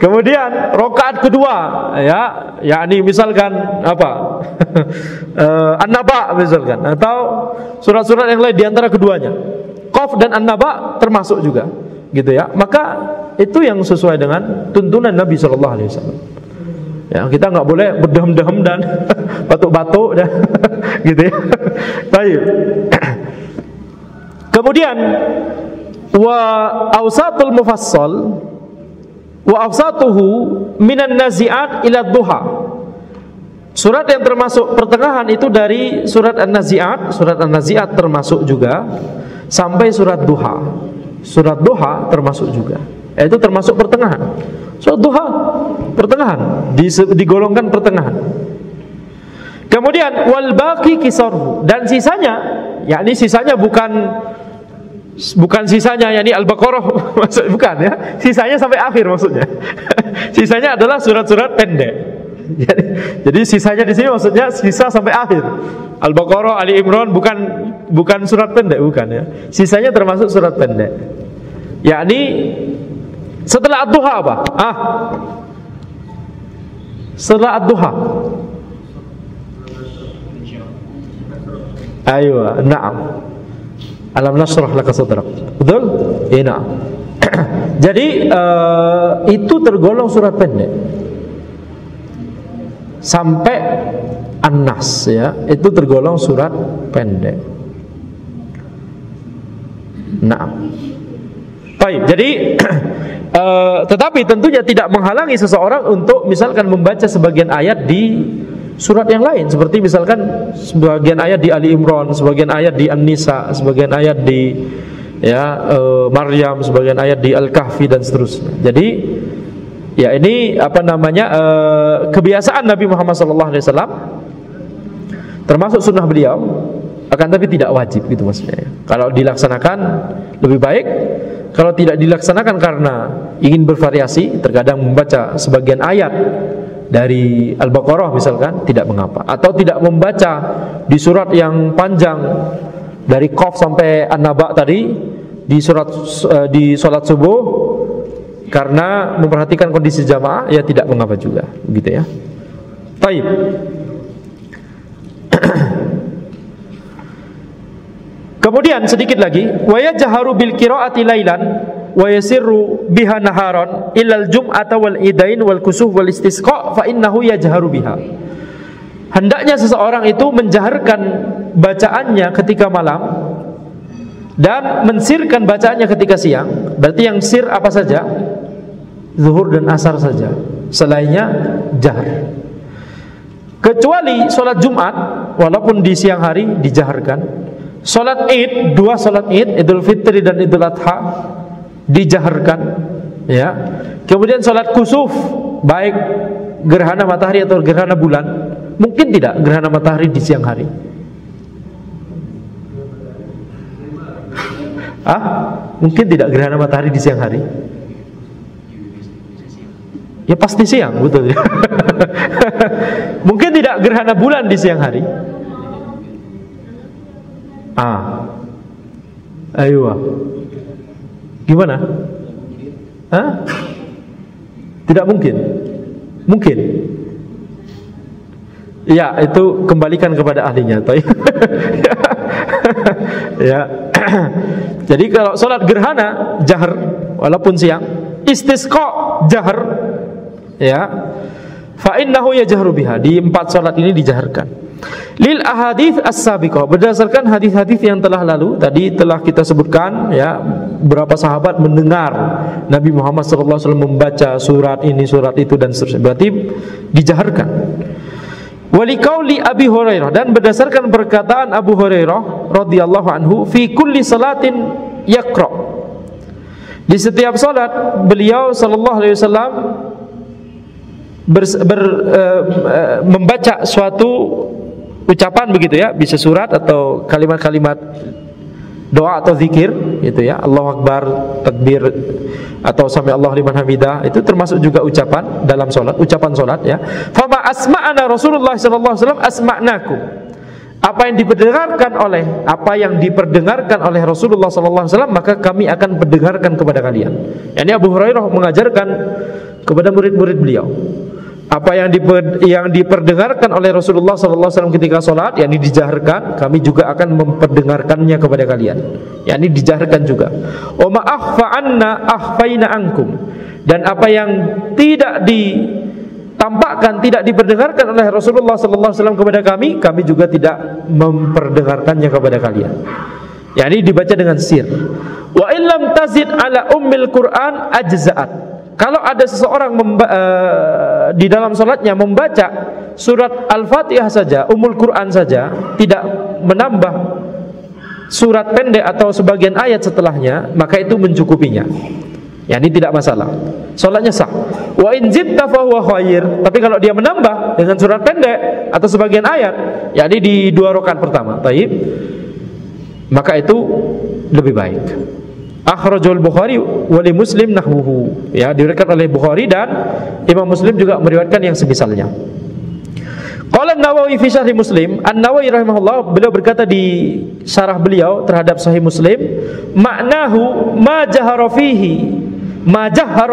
kemudian rakaat kedua, ya, yakni misalkan apa, An-Naba misalkan, atau surat-surat yang lain di antara keduanya, Qaf dan An-Naba termasuk juga, gitu ya. Maka itu yang sesuai dengan tuntunan Nabi Shallallahu Alaihi Wasallam. Ya, kita nggak boleh berdehem-dehem dan batuk-batuk dan gitu ya. Baik. Kemudian wa awsatul mufassal wa awsatuhu minan nazi'at ila duha. Surat yang termasuk pertengahan itu dari surat An-Nazi'at, surat An-Nazi'at termasuk juga, sampai surat Duha. Surat Duha termasuk juga. Itu termasuk pertengahan. Surat Duha pertengahan, digolongkan pertengahan. Kemudian wal baqi qisarhu, dan sisanya, yakni sisanya bukan sisanya yakni Al-Baqarah maksud, bukan ya. Sisanya sampai akhir maksudnya. Sisanya adalah surat-surat pendek. Jadi sisanya di sini maksudnya sisa sampai akhir. Al-Baqarah, Ali Imran bukan surat pendek, bukan ya. Sisanya termasuk surat pendek. Yakni setelah Ad-Duha apa? Setelah Ad-Duha. Ayo, na'am. Alam nashrah laka sadrak. Betul? Iya, na'am. Jadi itu tergolong surat pendek. Sampai An-Nas, ya, itu tergolong surat pendek. Na'am. Baik, jadi tetapi tentunya tidak menghalangi seseorang untuk misalkan membaca sebagian ayat di surat yang lain, seperti misalkan sebagian ayat di Ali Imran, sebagian ayat di An-Nisa, sebagian ayat di Maryam, sebagian ayat di Al-Kahfi dan seterusnya. Jadi ya ini apa namanya kebiasaan Nabi Muhammad SAW, termasuk sunnah beliau, akan tapi tidak wajib gitu maksudnya. Kalau dilaksanakan lebih baik. Kalau tidak dilaksanakan karena ingin bervariasi, terkadang membaca sebagian ayat dari Al-Baqarah misalkan, tidak mengapa. Atau tidak membaca di surat yang panjang dari Qaf sampai An-Naba tadi di sholat subuh, karena memperhatikan kondisi jamaah, ya tidak mengapa juga, gitu ya. Baik. Kemudian sedikit lagi, wa yajharu bil qiraati lailan wa yasirru biha naharan illal jum'ata wal idain wal kusuf wal istisqa fa innahu yajharu biha. Hendaknya seseorang itu menjaharkan bacaannya ketika malam dan mensirkan bacaannya ketika siang. Berarti yang sir apa saja? Zuhur dan asar saja. Selainnya jahar. Kecuali sholat Jumat, walaupun di siang hari dijaharkan. Sholat Id, dua sholat Id, Idul Fitri dan Idul Adha, dijaharkan, ya. Kemudian sholat kusuf, baik gerhana matahari atau gerhana bulan, mungkin tidak gerhana matahari di siang hari. Mungkin tidak gerhana matahari di siang hari. Ya pasti siang, betul ya. Mungkin tidak gerhana bulan di siang hari. Ayo, gimana? Tidak mungkin. Mungkin. Ya, itu kembalikan kepada ahlinya. Ya. Jadi kalau sholat gerhana jahar walaupun siang, istisqa jahar, ya. Fa innahu yajharu biha. Di 4 sholat ini dijaharkan. Lil ahadits as-sabiqah, berdasarkan hadis-hadis yang telah lalu, tadi telah kita sebutkan, ya, beberapa sahabat mendengar Nabi Muhammad SAW membaca surat ini, surat itu dan seterusnya. Berarti dijaharkan. Waliqauli Abi Hurairah, dan berdasarkan perkataan Abu Hurairah radhiyallahu anhu, fi kulli salatin yaqra. Di setiap salat beliau sallallahu alaihi wasallam membaca suatu ucapan begitu ya, bisa surat atau kalimat-kalimat doa atau zikir gitu ya, Allahu Akbar, takbir atau sami Allahu liman hamidah, itu termasuk juga ucapan dalam salat, ucapan salat ya. Fama asma'ana Rasulullah sallallahu alaihi wasallam asma'nakum. Apa yang diperdengarkan oleh Rasulullah sallallahu alaihi wasallam, maka kami akan mendengarkan kepada kalian. Yani Abu Hurairah mengajarkan kepada murid-murid beliau. Apa yang diperdengarkan oleh Rasulullah SAW ketika sholat, yakni dijaharkan, kami juga akan memperdengarkannya kepada kalian, yakni dijaharkan juga. Wa ma akhfa anna akhfaina ankum, dan apa yang tidak ditampakkan, tidak diperdengarkan oleh Rasulullah SAW kepada kami juga tidak memperdengarkannya kepada kalian, yakni dibaca dengan sir. Wa illam tazid ala ummil Quran ajza'at. Kalau ada seseorang di dalam sholatnya membaca surat Al-Fatihah saja, Ummul Quran saja, tidak menambah surat pendek atau sebagian ayat setelahnya, maka itu mencukupinya. Ya, ini tidak masalah. Sholatnya sah. Wa in zidta fa huwa khair. Tapi kalau dia menambah dengan surat pendek atau sebagian ayat, yakni di 2 rakaat pertama, maka itu lebih baik. Akhrajul Bukhari wa li Muslim nahwuhu, ya, diriwayatkan oleh Bukhari dan Imam Muslim juga meriwayatkan yang semisalnya. Qala An-Nawawi fi Syarh Muslim, An-Nawawi rahimahullah, beliau berkata di syarah beliau terhadap Sahih Muslim, maknahu ma jahara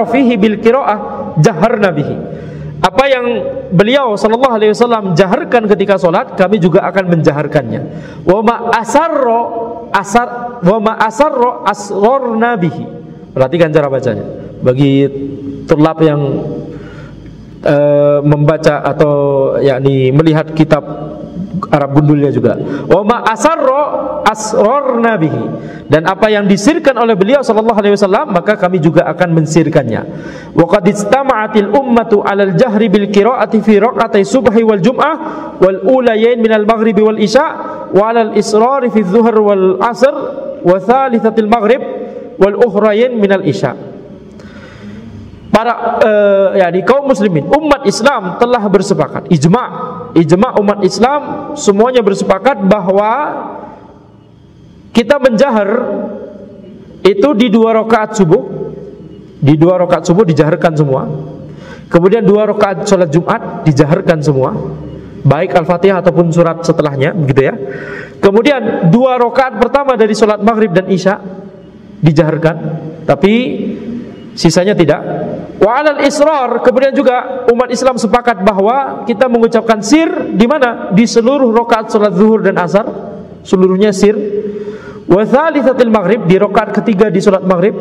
fihi bil qiraah jaharna bihi. Apa yang beliau sallallahu alaihi wasallam jaharkan ketika salat, kami juga akan menjaharkannya. Wa ma asarra asrarna bihi. Perhatikan cara bacanya. Bagi tulab yang membaca atau yakni melihat kitab Arab gundulnya juga. Wa ma asarra asrarna bihi. Dan apa yang disirkan oleh beliau sallallahu alaihi wasallam, maka kami juga akan mensirkannya. Wa qad istama'atil ummatu 'alal jahri bil qira'ati fi raq'atay subhi wal jum'ah wal ulayain minal maghribi wal isya' wa 'alal israri fi dhuhr wal 'asr wa thalithatil maghrib wal ukhrayain minal isya'. Para yakni kaum muslimin, umat Islam telah bersepakat, ijma umat Islam semuanya bersepakat bahwa kita menjahar itu di 2 rakaat subuh. Di 2 rakaat subuh dijaharkan semua. Kemudian 2 rakaat sholat Jumat dijaharkan semua, baik Al-Fatihah ataupun surat setelahnya, begitu ya. Kemudian 2 rakaat pertama dari sholat Maghrib dan Isya dijaharkan, tapi sisanya tidak. Wa 'alal israr, kemudian juga umat Islam sepakat bahwa kita mengucapkan sir di mana? Di seluruh rakaat salat zuhur dan asar, seluruhnya sir. wa tsalitsatil maghrib, di rakaat ketiga di salat maghrib,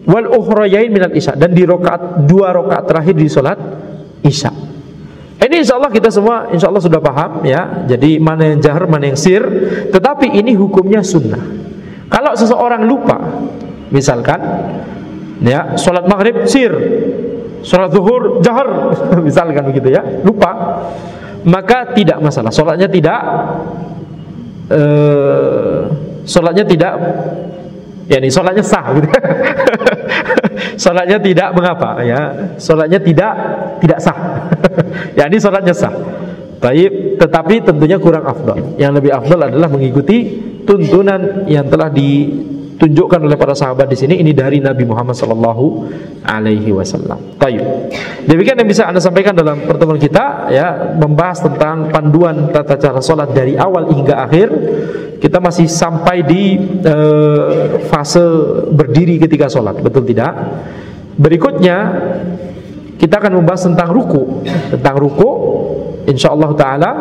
wal ukhrayain minal isya, dan di rakaat 2 rakaat terakhir di salat isya. Ini insyaallah kita semua insyaallah sudah paham ya. Jadi mana yang jahar, mana yang sir, tetapi ini hukumnya sunnah. Kalau seseorang lupa, misalkan ya, salat maghrib sir, salat zuhur jahar, misalkan begitu ya, lupa, maka tidak masalah, salatnya tidak ya, ini salatnya sah gitu. Salatnya tidak mengapa ya, salatnya tidak sah. Ya, ini salatnya sah. Baik, tetapi tentunya kurang afdal. Yang lebih afdal adalah mengikuti tuntunan yang telah ditunjukkan oleh para sahabat di sini. Ini dari Nabi Muhammad SAW. Baik. Demikian yang bisa Anda sampaikan dalam pertemuan kita ya, membahas tentang panduan tata cara salat dari awal hingga akhir. Kita masih sampai di fase berdiri ketika sholat, betul tidak? Berikutnya kita akan membahas tentang ruku, insyaallah taala.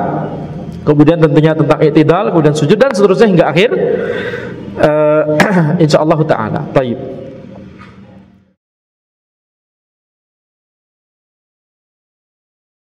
Kemudian tentunya tentang i'tidal, kemudian sujud dan seterusnya hingga akhir, insyaallah taala. Baik.